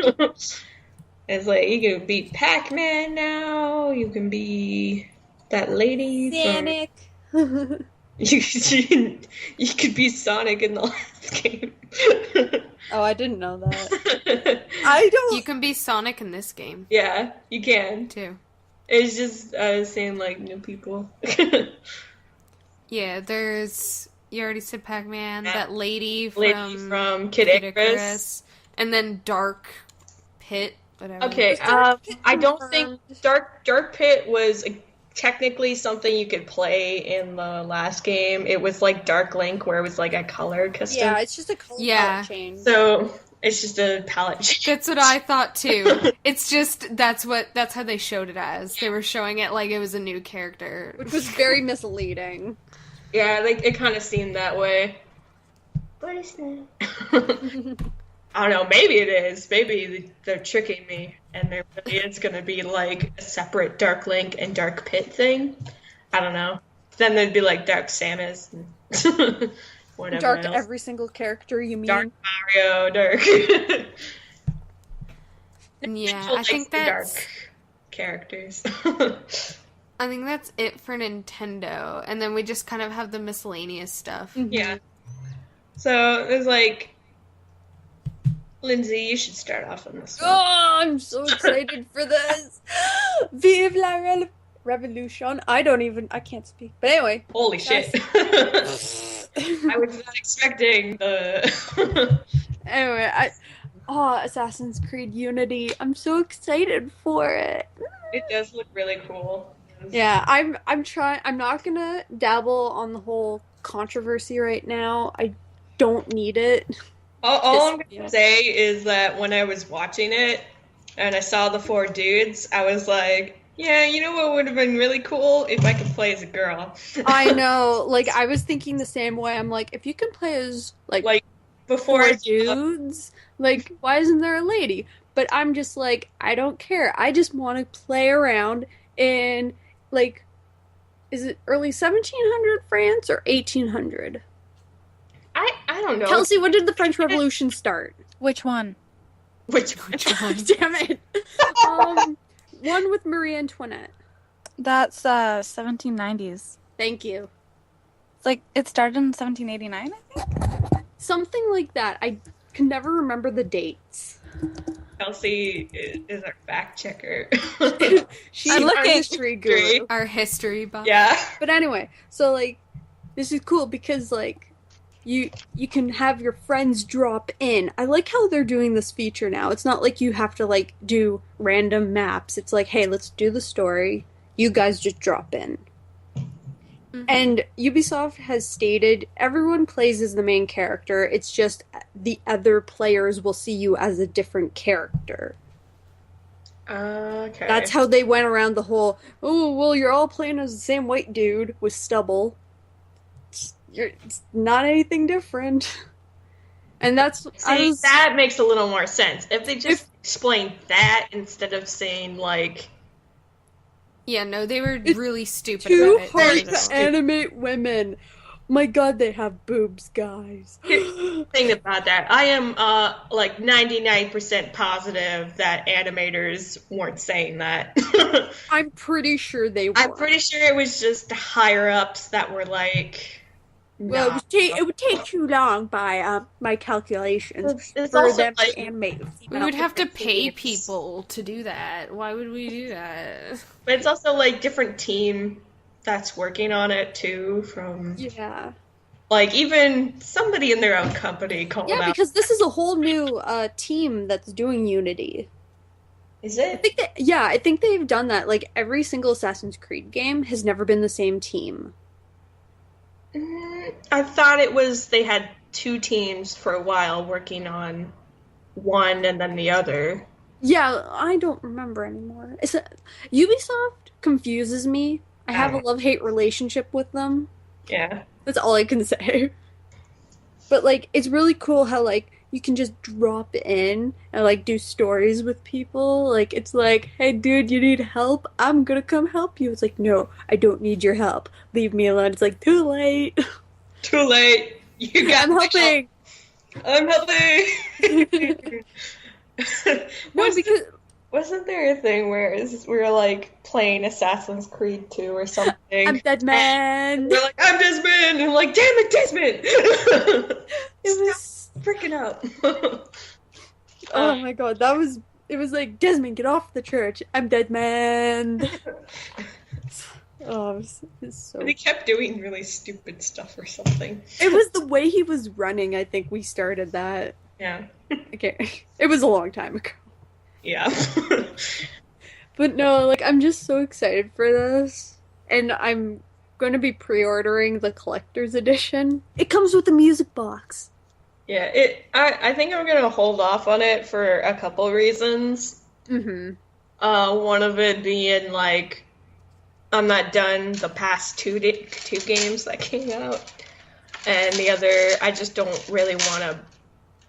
It's like you can be Pac-Man now. You can be that lady Sonic. from. You could be Sonic in the last game. Oh, I didn't know that. I don't. You can be Sonic in this game Yeah, you can. too. It's just saying like new people. Yeah, you already said Pac-Man, Yeah. that lady from Kid Icarus. and then Dark Pit, whatever. Okay, I don't think Dark Pit was technically something you could play in the last game. It was like Dark Link, where it was like a color custom. Yeah, it's just a color palette change. So it's just a palette change. That's what I thought too. It's just that's how they showed it as. They were showing it like it was a new character, Which was very misleading. Yeah, like it kind of seemed that way. But it's not. I don't know. Maybe it is. Maybe they're tricking me, and there really is going to be like a separate Dark Link and Dark Pit thing. I don't know. Then there'd be like Dark Samus and whatever. Dark else. every single character, you mean? Dark Mario, Dark. Yeah, Actual, I think like, that's dark characters. I think that's it for Nintendo, and then we just kind of have the miscellaneous stuff. Mhm. Yeah. So there's like, Lindsay, you should start off on this one. Oh, I'm so excited for this! Vive la revolution! I can't speak. But anyway. Holy shit. I was not expecting the... Anyway, Assassin's Creed Unity. I'm so excited for it. It does look really cool. Yeah, I'm not gonna dabble on the whole controversy right now. I don't need it. All I'm going to say is that when I was watching it and I saw the 4 dudes, I was like, yeah, you know what would have been really cool? If I could play as a girl. I know, like, I was thinking the same way. I'm like, if you can play as, like before 4 dudes, like, why isn't there a lady? But I'm just like, I don't care. I just want to play around in, like, is it early 1700 France or 1800? I don't know. Kelsey, when did the French Revolution start? Which one? Which one? Damn it. One with Marie Antoinette. That's 1790s. Thank you. It's like it started in 1789, I think. Something like that. I can never remember the dates. Kelsey is our fact checker. She's I'm our looking. history guru. Our history buff. Yeah. But anyway, so like, this is cool because like, you can have your friends drop in. I like how they're doing this feature now. It's not like you have to like do random maps. It's like, hey, let's do the story. You guys just drop in. Mm-hmm. And Ubisoft has stated everyone plays as the main character. It's just the other players will see you as a different character. Okay. That's how they went around the whole, oh, well, you're all playing as the same white dude with stubble. It's not anything different. And that's... that makes a little more sense. If they just explained that instead of saying, like... Yeah, no, they were really stupid too about it. hard to animate women. My god, they have boobs, guys. Thing about that, I am like 99% positive that animators weren't saying that. I'm pretty sure they were. I'm pretty sure it was just higher ups that were like... Well, it would take too long by my calculations It's for also them like, to animate. We would have to pay people to do that. Why would we do that? But it's also like different team that's working on it too. From Yeah. Like, even somebody in their own company called Yeah, out. because this is a whole new team that's doing Unity. Is it? I think they've done that. Like every single Assassin's Creed game has never been the same team. I thought it was they had two teams for a while working on one and then the other. Yeah, I don't remember anymore. Ubisoft confuses me. I have a love-hate relationship with them. Yeah. That's all I can say. But like it's really cool how like you can just drop in and like do stories with people. Like it's like, "Hey dude, you need help? I'm gonna come help you." It's like, "No, I don't need your help. Leave me alone." It's like, "Too late." Too late. You got I'm helping. I'm helping. No, because Wasn't there a thing where we were like playing Assassin's Creed 2 or something? I'm dead man. We're like, I'm Desmond! And we're like, damn it, Desmond! It was freaking up. oh my god, it was like, Desmond, get off the church. I'm dead man. Oh, it's so. And he kept doing really stupid stuff or something. It was the way he was running. I think we started that. Yeah. Okay, it was a long time ago. Yeah. But no, like I'm just so excited for this, and I'm going to be pre-ordering the collector's edition. It comes with a music box. Yeah, I think I'm gonna hold off on it for a couple of reasons. Mm-hmm. One of it being like I'm not done the past two games that came out, and the other I just don't really want to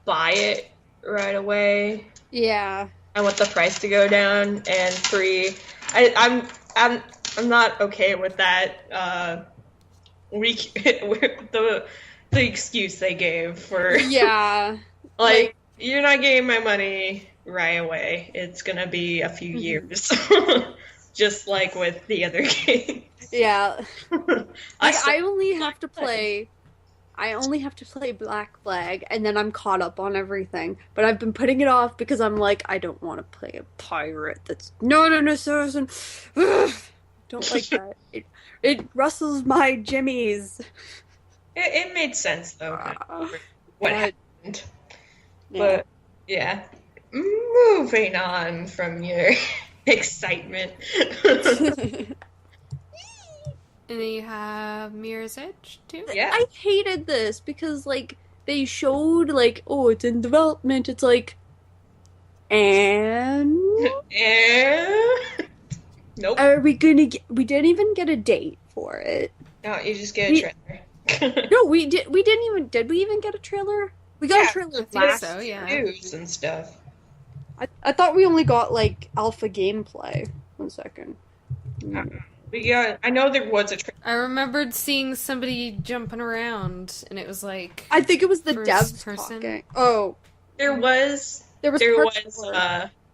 buy it right away. Yeah. I want the price to go down, and three, I'm not okay with that. The excuse they gave for Yeah. like you're not getting my money right away. It's gonna be a few years, just like with the other games. Yeah. I only have to play. play. I only have to play Black Flag, and then I'm caught up on everything. But I've been putting it off because I'm like, I don't want to play a pirate. That's no, citizen. Don't like that. It rustles my jimmies. It made sense though. What happened? Yeah. But yeah, moving on from your excitement. And then you have Mirror's Edge, too? Yeah. I hated this because, like, they showed, like, oh, it's in development. It's like, and? Nope. Are we gonna get, we didn't even get a date for it. No, you just get a trailer. No, did we even get a trailer? We got a trailer last so, yeah. News and stuff. I thought we only got, like, alpha gameplay. 1 second. I know there was a trailer. I remembered seeing somebody jumping around, and it was like... I think it was the first devs person. talking. Oh. There was parts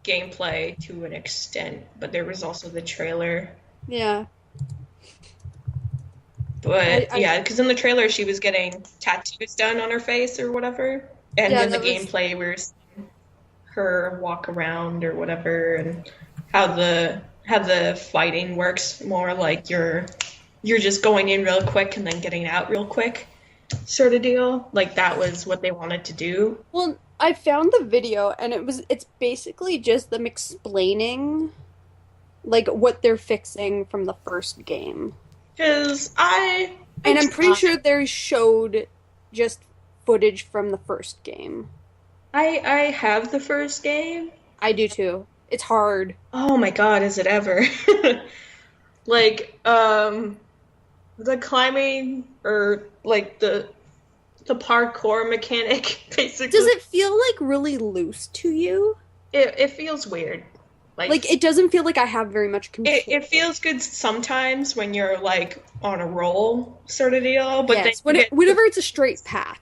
gameplay to an extent, but there was also the trailer. Yeah. But yeah, because in the trailer she was getting tattoos done on her face or whatever, and in the gameplay we were seeing her walk around or whatever, and how the fighting works more like you're just going in real quick and then getting out real quick, sort of deal. Like that was what they wanted to do. Well, I found the video, and it's basically just them explaining, like, what they're fixing from the first game. Because I'm pretty sure they showed just footage from the first game. I have the first game. I do too. It's hard. Oh my god, is it ever? Like, the climbing, or, like, the parkour mechanic, basically. Does it feel, like, really loose to you? It feels weird. Like, it doesn't feel like I have very much control. It feels good sometimes when you're, like, on a roll, sort of deal. But yes, then whenever it's a straight path.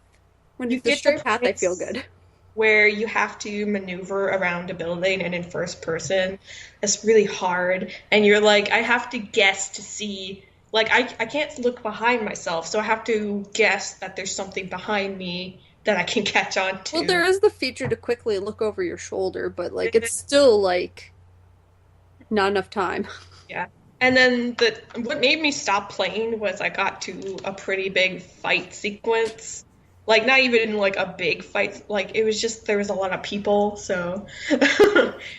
When you it's a get straight the path, I points feel good. where you have to maneuver around a building, and in first person, it's really hard. And you're like, I have to guess to see, like, I can't look behind myself, so I have to guess that there's something behind me that I can catch on to. Well, there is the feature to quickly look over your shoulder, but, like, it's still, like, not enough time. Yeah. And then what made me stop playing was I got to a pretty big fight sequence. Like, not even like a big fight. Like, it was just there was a lot of people. So,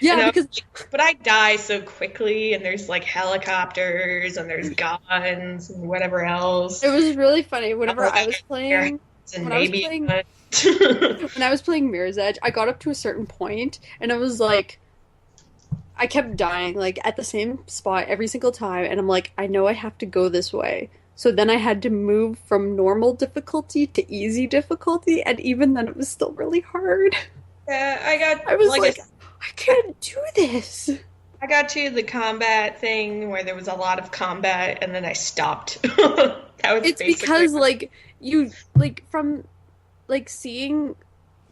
Yeah, because but I die so quickly, and there's like helicopters, and there's guns, and whatever else. it was really funny. Whenever Oh, I was playing, and when I was maybe playing, when I was playing Mirror's Edge, I got up to a certain point, and I was like, I kept dying like at the same spot every single time, and I'm like, I know I have to go this way. So then I had to move from normal difficulty to easy difficulty, and even then it was still really hard. yeah, I was like, I can't do this. I got to the combat thing where there was a lot of combat, and then I stopped. That was It's because like you like from like seeing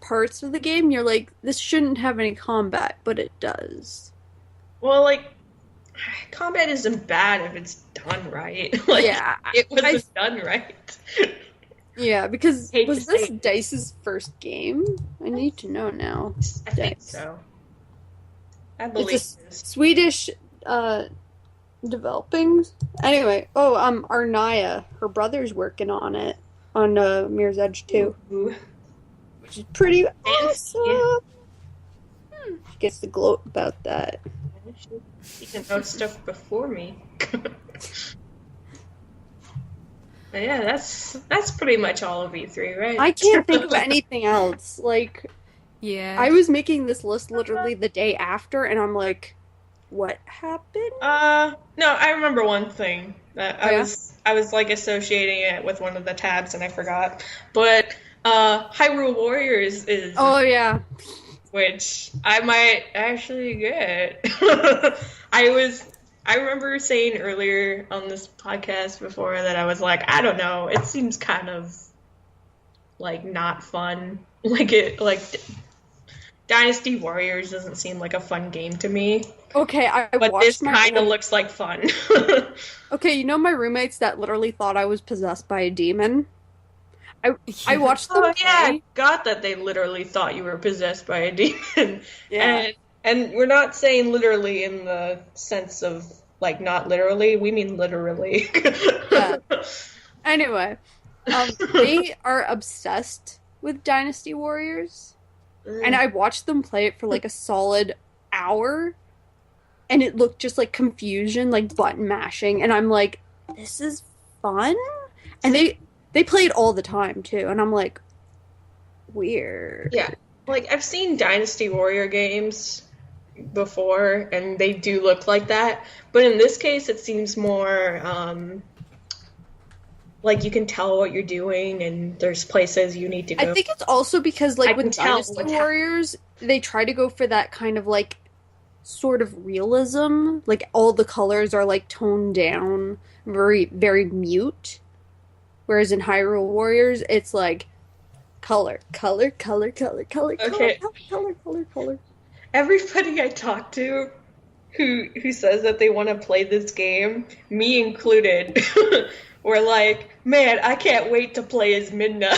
parts of the game, you're like, this shouldn't have any combat, but it does. well, like combat isn't bad if it's done right. Like Yeah, it wasn't done right. yeah, because Hate was to this say it. Dice's first game? I need to know now. I think Dice. so. I believe It's it a is. Swedish developing. Anyway, Arnaya, her brother's working on it on Mirror's Edge 2, Ooh. which is pretty Fancy. awesome. Gets to gloat about that. She can know stuff before me. But yeah, that's pretty much all of E3, right? I can't think of anything else. Like, Yeah. I was making this list literally the day after, and I'm like, what happened? No, I remember one thing that Oh, yeah? I was like associating it with one of the tabs and I forgot. But Hyrule Warriors is Oh, yeah. which I might actually get. I remember saying earlier on this podcast before that I was like, I don't know, it seems kind of like not fun. Like Dynasty Warriors doesn't seem like a fun game to me. Okay, I But watched this my kind of old- looks like fun. Okay, you know my roommates that literally thought I was possessed by a demon? I watched them Oh yeah, I play. forgot that they literally thought you were possessed by a demon. Yeah. And we're not saying literally in the sense of like not literally, we mean literally. Yeah. Anyway, they are obsessed with Dynasty Warriors, and I watched them play it for like a solid hour, and it looked just like confusion, like button mashing, and I'm like, this is fun? And they play it all the time too, and I'm like, weird. Yeah. Like I've seen Dynasty Warrior games before and they do look like that, but in this case it seems more like you can tell what you're doing and there's places you need to go. I think it's also because like I can with tell Dynasty what's Warriors, they try to go for that kind of like sort of realism. Like all the colors are like toned down, very very mute. Whereas in Hyrule Warriors, it's like color, color, color, color, color, Okay. color, color, color, color. Everybody I talk to who says that they want to play this game, me included, were like, man, I can't wait to play as Midna.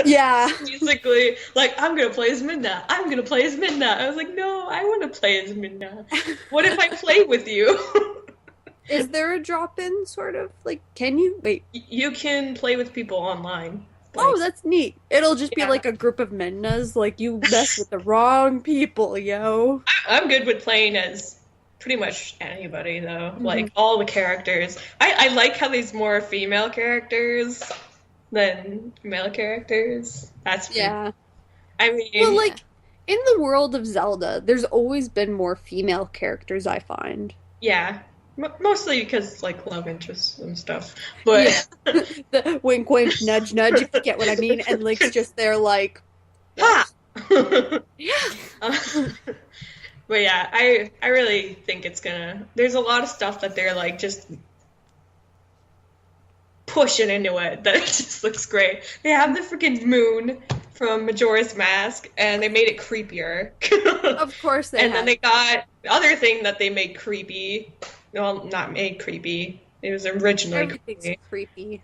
Yeah. Basically, like, I'm gonna play as Midna. I'm gonna play as Midna. I was like, no, I want to play as Midna. What if I play with you? Is there a drop-in sort of like? Can you wait? You can play with people online. Oh, Like, that's neat. It'll just be Yeah. like a group of Midnas. Like you mess with the wrong people, yo. I'm good with playing as pretty much anybody, though. Mm-hmm. Like, all the characters. I like how there's more female characters than male characters. That's pretty- Yeah. I mean, Well, like in the world of Zelda, there's always been more female characters. I find. yeah. Mostly because, like, love interests and stuff. But, The wink, wink, nudge, nudge. If you get what I mean. And Link's just there, like, ha! yeah. But yeah, I really think it's gonna. There's a lot of stuff that they're like just pushing into it that it just looks great. They have the freaking moon from Majora's Mask, and they made it creepier. Of course they. And have. then they got the other thing that they made creepy. Well, not made creepy. It was originally Everything's creepy. creepy.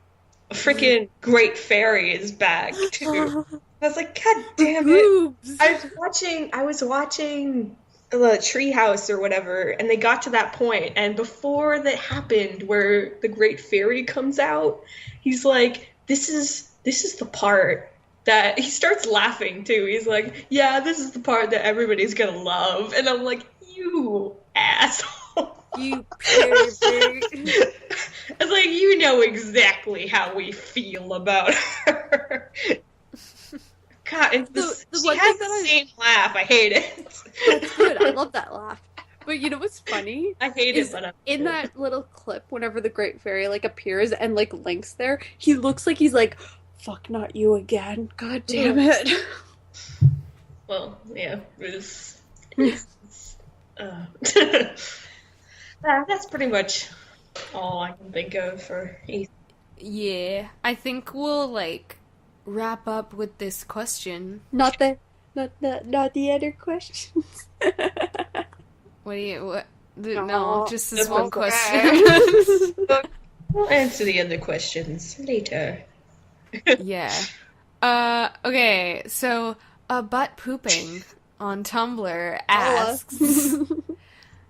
A freaking Great Fairy is back too. I was like, God damn it! Boobs. I was watching the treehouse or whatever, and they got to that point, and before that happened, where the Great Fairy comes out, he's like, "This is the part that," he starts laughing too. He's like, "Yeah, this is the part that everybody's gonna love," and I'm like, "You asshole." You pervert. It's like, you know exactly how we feel about her. God, she has the same laugh. I hate it. That's good. I love that laugh. But you know what's funny? I hate it, but in that little clip, whenever the Great Fairy like appears and like Link's there, he looks like he's like, "Fuck, not you again! God damn it!" Well, yeah, that's pretty much all I can think of for Ethan. Yeah, I think we'll like wrap up with this question. Not the other questions. No, just this one question. We'll answer the other questions later. Yeah. Okay, so abuttpooping on Tumblr asks,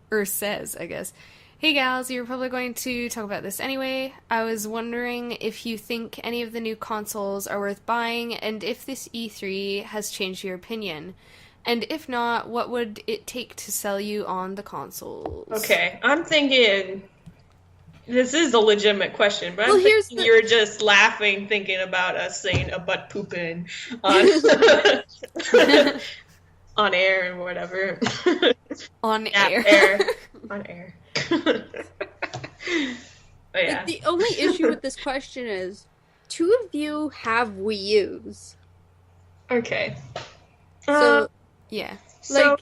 or says, I guess, "Hey gals, you're probably going to talk about this anyway. I was wondering if you think any of the new consoles are worth buying, and if this E3 has changed your opinion. And if not, what would it take to sell you on the consoles?" Okay, I'm thinking this is a legitimate question, but I'm here's thinking you're just laughing thinking about us saying a butt pooping on on air and whatever. On Yeah, air. On air. But yeah. Like, the only issue with this question is 2 of you have Wii U's. Okay. So, Yeah. So,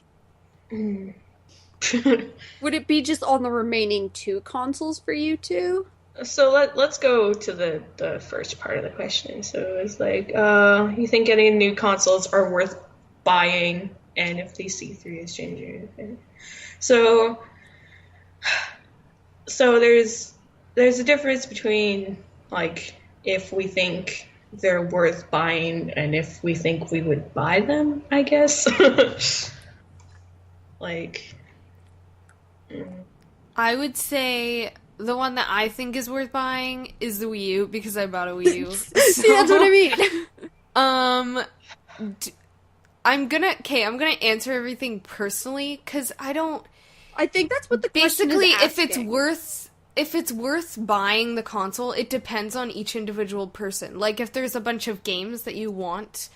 would it be just on the remaining 2 consoles for you two? so let's go to the first part of the question. So it's like, you think any new consoles are worth buying, and if the C3 is changing? Okay. So there's a difference between like if we think they're worth buying and if we think we would buy them, I guess. Like, I would say the one that I think is worth buying is the Wii U, because I bought a Wii U. See, that's what I mean. I'm gonna answer everything personally, because I think that's what the question basically, is asking. if it's worth buying the console, it depends on each individual person. Like, if there's a bunch of games that you want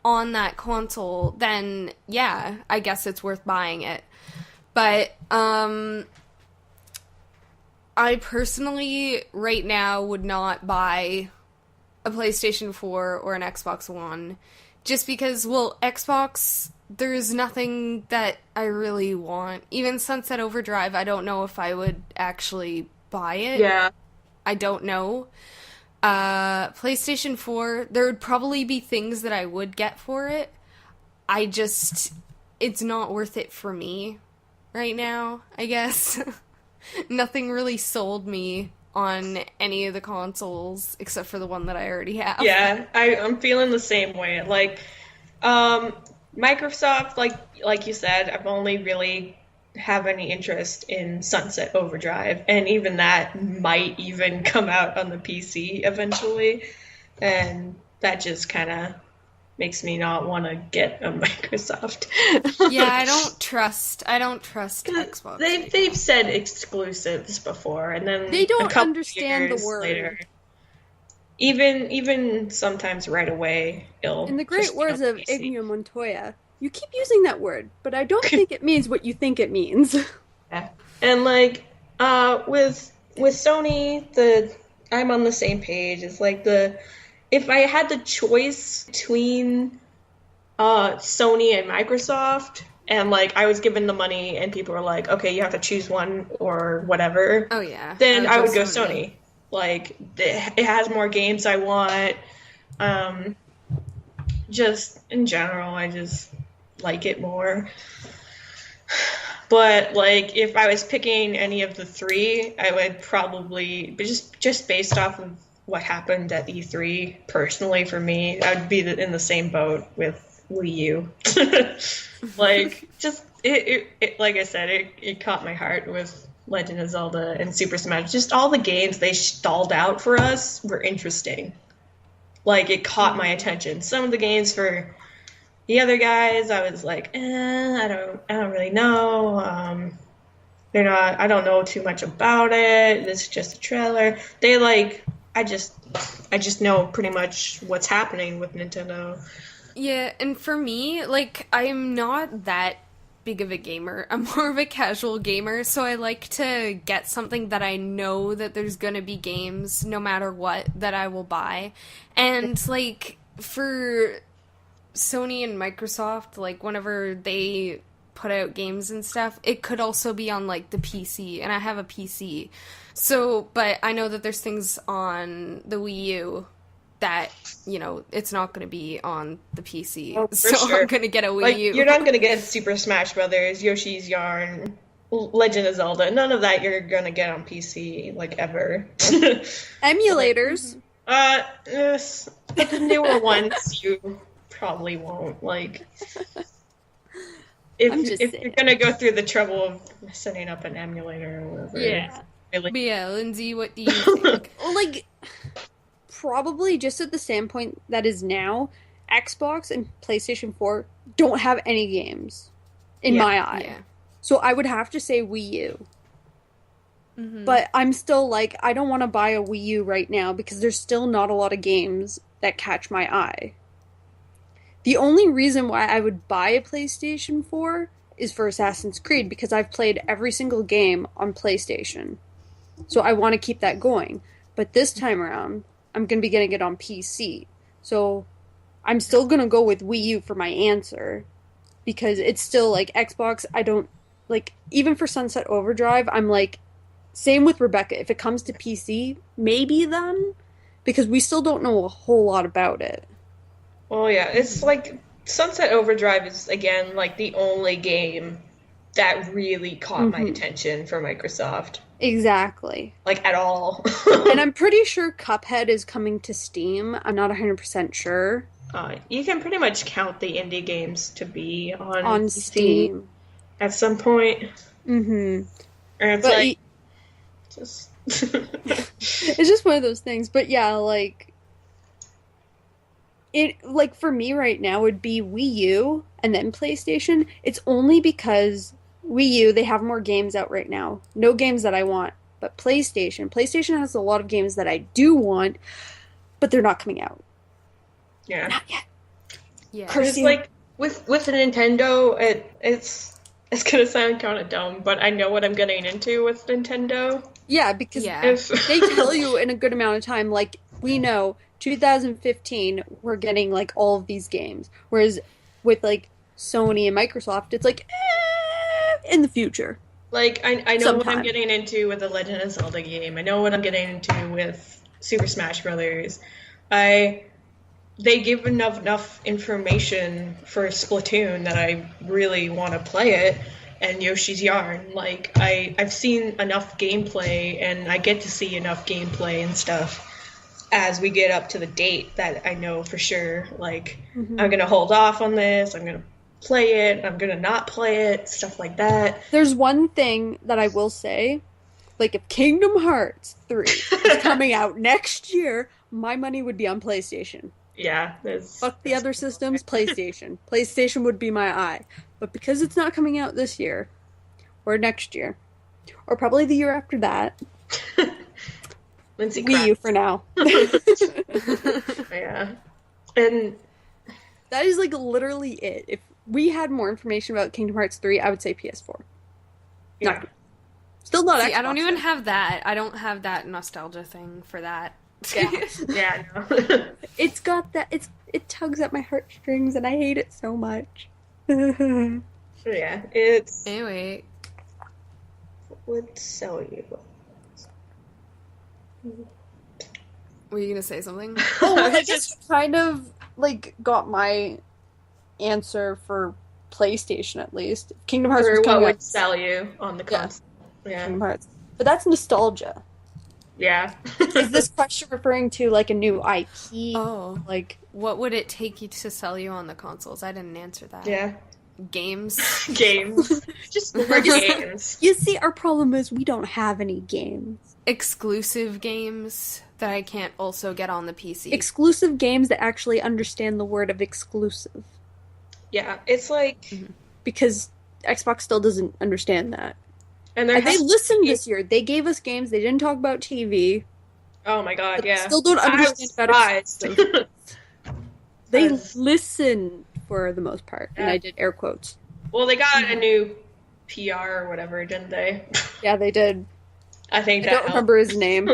on that console, then yeah, I guess it's worth buying it. But I personally right now would not buy a PlayStation 4 or an Xbox One, just because, well, Xbox, there's nothing that I really want. Even Sunset Overdrive, I don't know if I would actually buy it. yeah. I don't know. PlayStation 4, there would probably be things that I would get for it. It's not worth it for me right now, I guess. Nothing really sold me on any of the consoles except for the one that I already have. Yeah, I'm feeling the same way. Like, Microsoft, like you said, I've only really have any interest in Sunset Overdrive, and even that might even come out on the PC eventually, and that just kind of makes me not want to get a Microsoft. Yeah, I don't trust Xbox. They've said exclusives before, and then They don't a couple understand the years word. later, even sometimes right away, it'll. In the great just be words on of PC. Ignia Montoya, you keep using that word, but I don't think it means what you think it means. Yeah. And like with Sony, I'm on the same page. It's like if I had the choice between Sony and Microsoft, and like I was given the money and people were like, okay, you have to choose one or whatever. Oh yeah. Then I would go Sony. Like it has more games I want. Just in general, I just like it more. But like if I was picking any of the 3, I would probably, but just based off of what happened at E3, personally for me, I would be in the same boat with Wii U. Like, just it like I said, it caught my heart with Legend of Zelda and Super Smash. Just all the games they stalled out for us were interesting. Like, it caught my attention. Some of the games for the other guys, I was like, I don't really know. I don't know too much about it. This is just a trailer. I just know pretty much what's happening with Nintendo. Yeah, and for me, like, I'm not that big of a gamer. I'm more of a casual gamer, so I like to get something that I know that there's gonna be games, no matter what, that I will buy. And, like, for Sony and Microsoft, like, whenever they put out games and stuff, it could also be on, like, the PC, and I have a PC. So, but I know that there's things on the Wii U that, it's not going to be on the PC. Oh, so sure. I'm going to get a Wii U. You're not going to get Super Smash Brothers, Yoshi's Yarn, Legend of Zelda. None of that you're going to get on PC, like, ever. Emulators. Yes. But the newer ones you probably won't. Like, if you're going to go through the trouble of setting up an emulator or whatever. Yeah. Really. But yeah, Lindsay, what do you think? Well, like, probably just at the standpoint that is now, Xbox and PlayStation 4 don't have any games in my eye. Yeah. So I would have to say Wii U. Mm-hmm. But I'm still like, I don't want to buy a Wii U right now because there's still not a lot of games that catch my eye. The only reason why I would buy a PlayStation 4 is for Assassin's Creed because I've played every single game on PlayStation. So I want to keep that going. But this time around, I'm going to be getting it on PC. So I'm still going to go with Wii U for my answer. Because it's still, like, Xbox, I don't, like, even for Sunset Overdrive, I'm like, same with Rebecca. If it comes to PC, maybe then. Because we still don't know a whole lot about it. Oh, yeah. It's like, Sunset Overdrive is, again, like, the only game that really caught my attention for Microsoft. Exactly. Like, at all. And I'm pretty sure Cuphead is coming to Steam. I'm not 100% sure. You can pretty much count the indie games to be On Steam. At some point. Mm-hmm. And it's but like, just... it's just one of those things. But yeah, like, for me right now would be Wii U and then PlayStation. It's only because Wii U, they have more games out right now. No games that I want. But PlayStation has a lot of games that I do want, but they're not coming out. Yeah. Not yet. Yeah. Because, like, with a Nintendo, it's gonna sound kind of dumb, but I know what I'm getting into with Nintendo. Yeah, because they tell you in a good amount of time, like, we know 2015, we're getting, like, all of these games. Whereas with, like, Sony and Microsoft, it's like, in the future. Like, I know Sometime. what I'm getting into with the Legend of Zelda game. I know what I'm getting into with Super Smash Brothers. They give enough information for Splatoon that I really want to play it, and Yoshi's Yarn. Like, I've seen enough gameplay, and I get to see enough gameplay and stuff as we get up to the date that I know for sure, like, I'm going to hold off on this, I'm going to play it, I'm going to not play it, stuff like that. There's one thing that I will say, like, if Kingdom Hearts 3 is coming out next year, my money would be on PlayStation. Yeah. Fuck the other systems, PlayStation. PlayStation would be my eye. But because it's not coming out this year, or next year, or probably the year after that, Lindsay Wii U for now. Yeah. And that is, like, literally it. If we had more information about Kingdom Hearts 3, I would say PS4. yeah. Still not See, Xbox. I don't even have that. I don't have that nostalgia thing for that. Yeah. Yeah, no. It's got that. It tugs at my heartstrings, and I hate it so much. Yeah. Yeah, it's Anyway, would sell you. were you gonna say something? Oh, I guess you kind of, like, got my answer for PlayStation, at least. Kingdom Hearts Or was what coming would out. sell you on the Yeah. console. Yeah. Kingdom Hearts. But that's nostalgia. Yeah. Is this question referring to, like, a new IP? Oh, Like, what would it take you to sell you on the consoles? I didn't answer that. Yeah. games. Games. Just more games. You see, our problem is we don't have any games. Exclusive games that I can't also get on the PC. Exclusive games that actually understand the word of exclusive. Yeah, it's like... Because Xbox still doesn't understand that. And they listened this year. They gave us games. They didn't talk about TV. Oh my god, But yeah. Still don't understand about exclusive. They listen for the most part. And I did air quotes. Well, they got a new PR or whatever, didn't they? Yeah, they did. I think I that don't remember his name.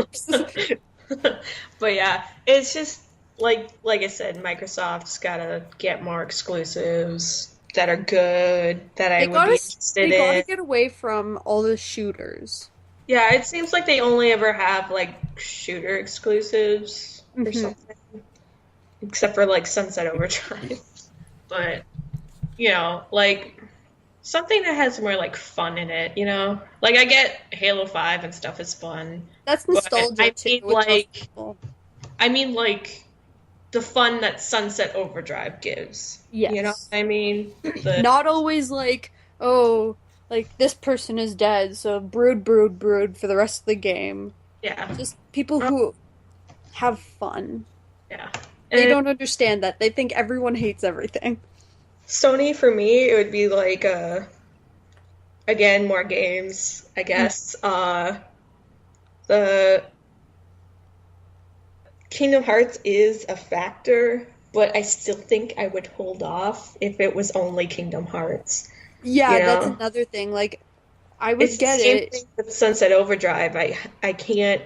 But yeah, it's just like I said, Microsoft's gotta get more exclusives that are good, that I would be interested in. They gotta get away from all the shooters. Yeah, it seems like they only ever have like shooter exclusives or something. Except for like Sunset Overdrive. But like something that has more like fun in it, Like I get Halo 5 and stuff is fun. That's nostalgia too. I mean like the fun that Sunset Overdrive gives. Yes. You know what I mean? Not always like, oh, like this person is dead, so brood for the rest of the game. Yeah. Just people who have fun. Yeah. They don't understand that. They think everyone hates everything. Sony, for me, it would be like, again, more games, I guess. The Kingdom Hearts is a factor, but I still think I would hold off if it was only Kingdom Hearts. Yeah, that's another thing. Like, I would get the same it. Thing with Sunset Overdrive. I can't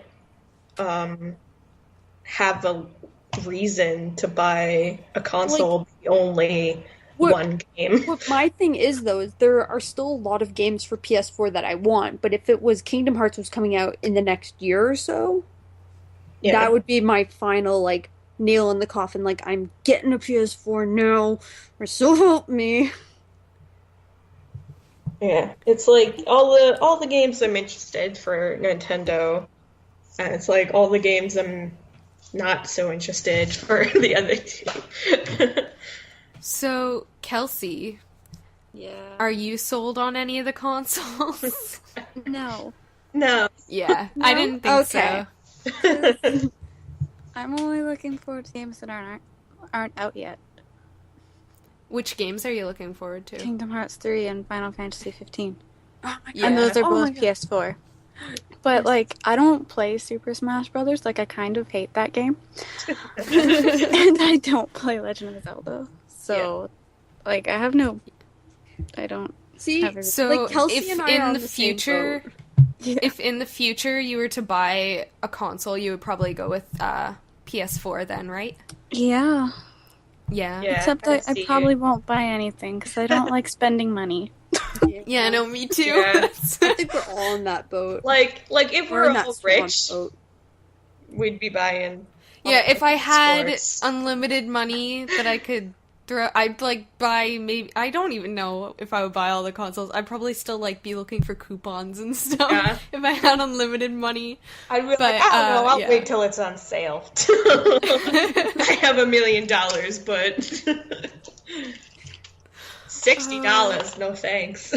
have a reason to buy a console with only one game. What my thing is, though, is there are still a lot of games for PS4 that I want, but if it was Kingdom Hearts was coming out in the next year or so, that would be my final, like, nail in the coffin. Like, I'm getting a PS4 now, or so help me. Yeah, it's like all the games I'm interested for Nintendo, and it's like all the games I'm not so interested for the other two. So, Kelsey, are you sold on any of the consoles? No. No. Yeah, no? I didn't think so. I'm only looking forward to games that aren't out yet. Which games are you looking forward to? Kingdom Hearts 3 and Final Fantasy 15. Oh my god. And those are both PS4. But, like, I don't play Super Smash Brothers. Like, I kind of hate that game. And I don't play Legend of Zelda. So, like, I don't... See, so like, Kelsey if and I in are on the future... If in the future you were to buy a console, you would probably go with PS4 then, right? Yeah. Yeah. Except I probably won't buy anything because I don't like spending money. Yeah, no, me too. Yeah. I think we're all in that boat. Like if we're all rich, boat. we'd be buying. Yeah, if I had sports. unlimited money that I could throw, I'd like buy maybe. I don't even know if I would buy all the consoles. I'd probably still like be looking for coupons and stuff if I had unlimited money. I'd be like, I don't know. I'll wait till it's on sale. I have $1 million, but $60, no thanks.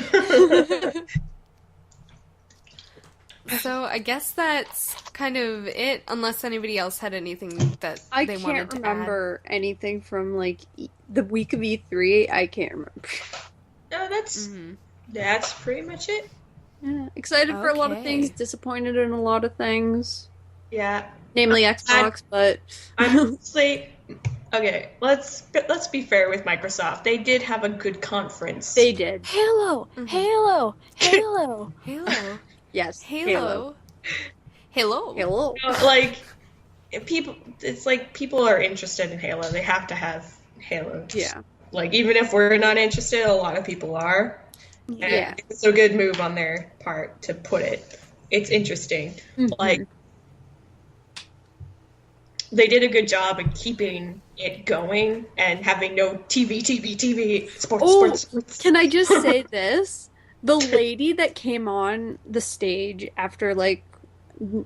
So I guess that's kind of it, unless anybody else had anything that they wanted to add. I can't remember anything from, like, the week of E3. I can't remember. No, that's pretty much it. Yeah. Excited for a lot of things, disappointed in a lot of things. Yeah. Namely Xbox, but... Honestly... Okay, let's be fair with Microsoft. They did have a good conference. They did. Halo! Halo! Halo! Halo. Yes. Halo. Halo. Like, it's like people are interested in Halo. They have to have Halo. Yeah. Like, even if we're not interested, a lot of people are. Yeah. And it's a good move on their part to put it. It's interesting. Mm-hmm. Like, they did a good job in keeping it going and having no TV, sports. Can I just say this? The lady that came on the stage after, like,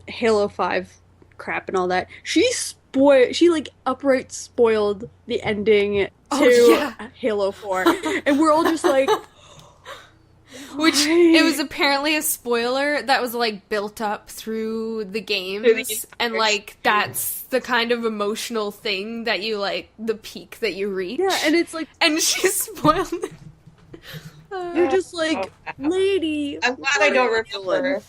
Halo 5 crap and all that, she upright spoiled the ending to Halo 4. And we're all just like, which, it was apparently a spoiler that was, like, built up through the games, and, like, that's the kind of emotional thing that you, like, the peak that you reach. Yeah, and it's like... And she spoiled it. You're just like, lady... I'm glad I don't remember.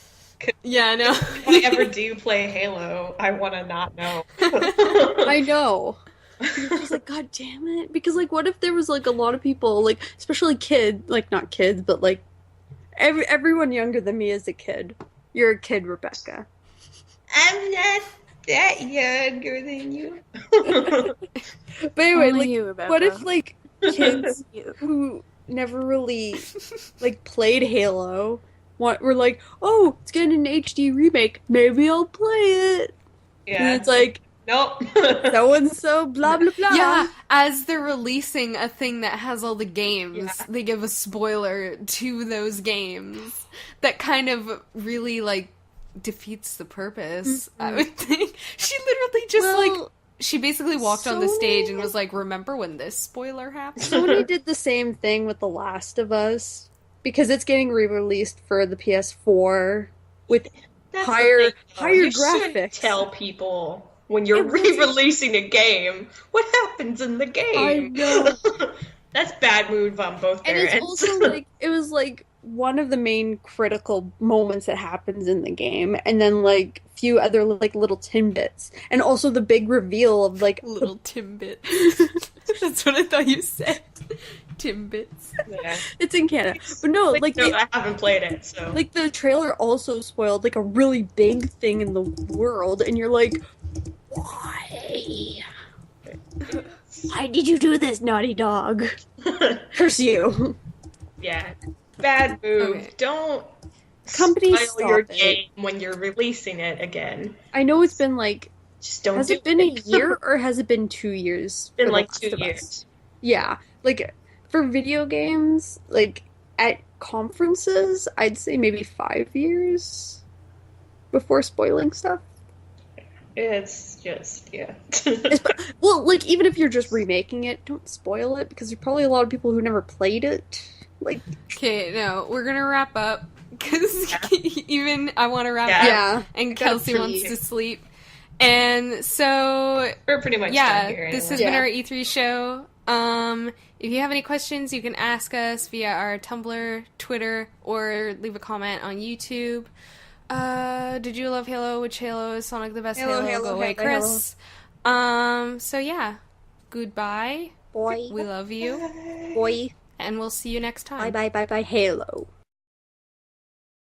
Yeah, I know. If I ever do play Halo, I want to not know. I know. You're just like, God damn it. Because, like, what if there was, like, a lot of people, like, especially kids, like, not kids, but, like, everyone younger than me is a kid. You're a kid, Rebecca. I'm not that younger than you. But anyway, Only like, you, Rebecca. what if, like, kids who never really, like, played Halo were like, oh, it's getting an HD remake. Maybe I'll play it. Yeah. And it's like, nope. so-and-so, blah, blah, blah. Yeah, as they're releasing a thing that has all the games, they give a spoiler to those games that kind of really, like, defeats the purpose, I would think. She literally just, she basically walked on the stage and was like, remember when this spoiler happened? Sony did the same thing with The Last of Us, because it's getting re-released for the PS4 with higher you graphics. Shouldn't tell people when you're re-releasing a game what happens in the game. I know. That's bad move on both parents. And it's also like, it was like one of the main critical moments that happens in the game, and then like a few other like little tidbits, and also the big reveal of like little tidbits. That's what I thought you said. Timbits. Yeah. It's in Canada. But no, I haven't played it, so. Like, the trailer also spoiled, like, a really big thing in the world, and you're like, why? Why did you do this, Naughty Dog? Curse you. Yeah. Bad move. Okay. Don't Companies spoil your game when you're releasing it again. I know it's been, like, just don't has do it been a year, or has it been 2 years? It's been, for like, The Last 2 of Us? years. Yeah. Like, for video games, like, at conferences, I'd say maybe 5 years before spoiling stuff. It's just, yeah. Well, like, even if you're just remaking it, don't spoil it, because there's probably a lot of people who never played it. Like, okay, no, we're gonna wrap up, because even I want to wrap Yeah. up, and Kelsey wants to sleep. And so, We're pretty much done here. this has anyway. been our E3 show. If you have any questions, you can ask us via our Tumblr, Twitter, or leave a comment on YouTube. Did you love Halo? Which Halo is Sonic the best Halo? Go away, Chris. So yeah, goodbye. boy. We love you. Boy. And we'll see you next time. Bye, Halo.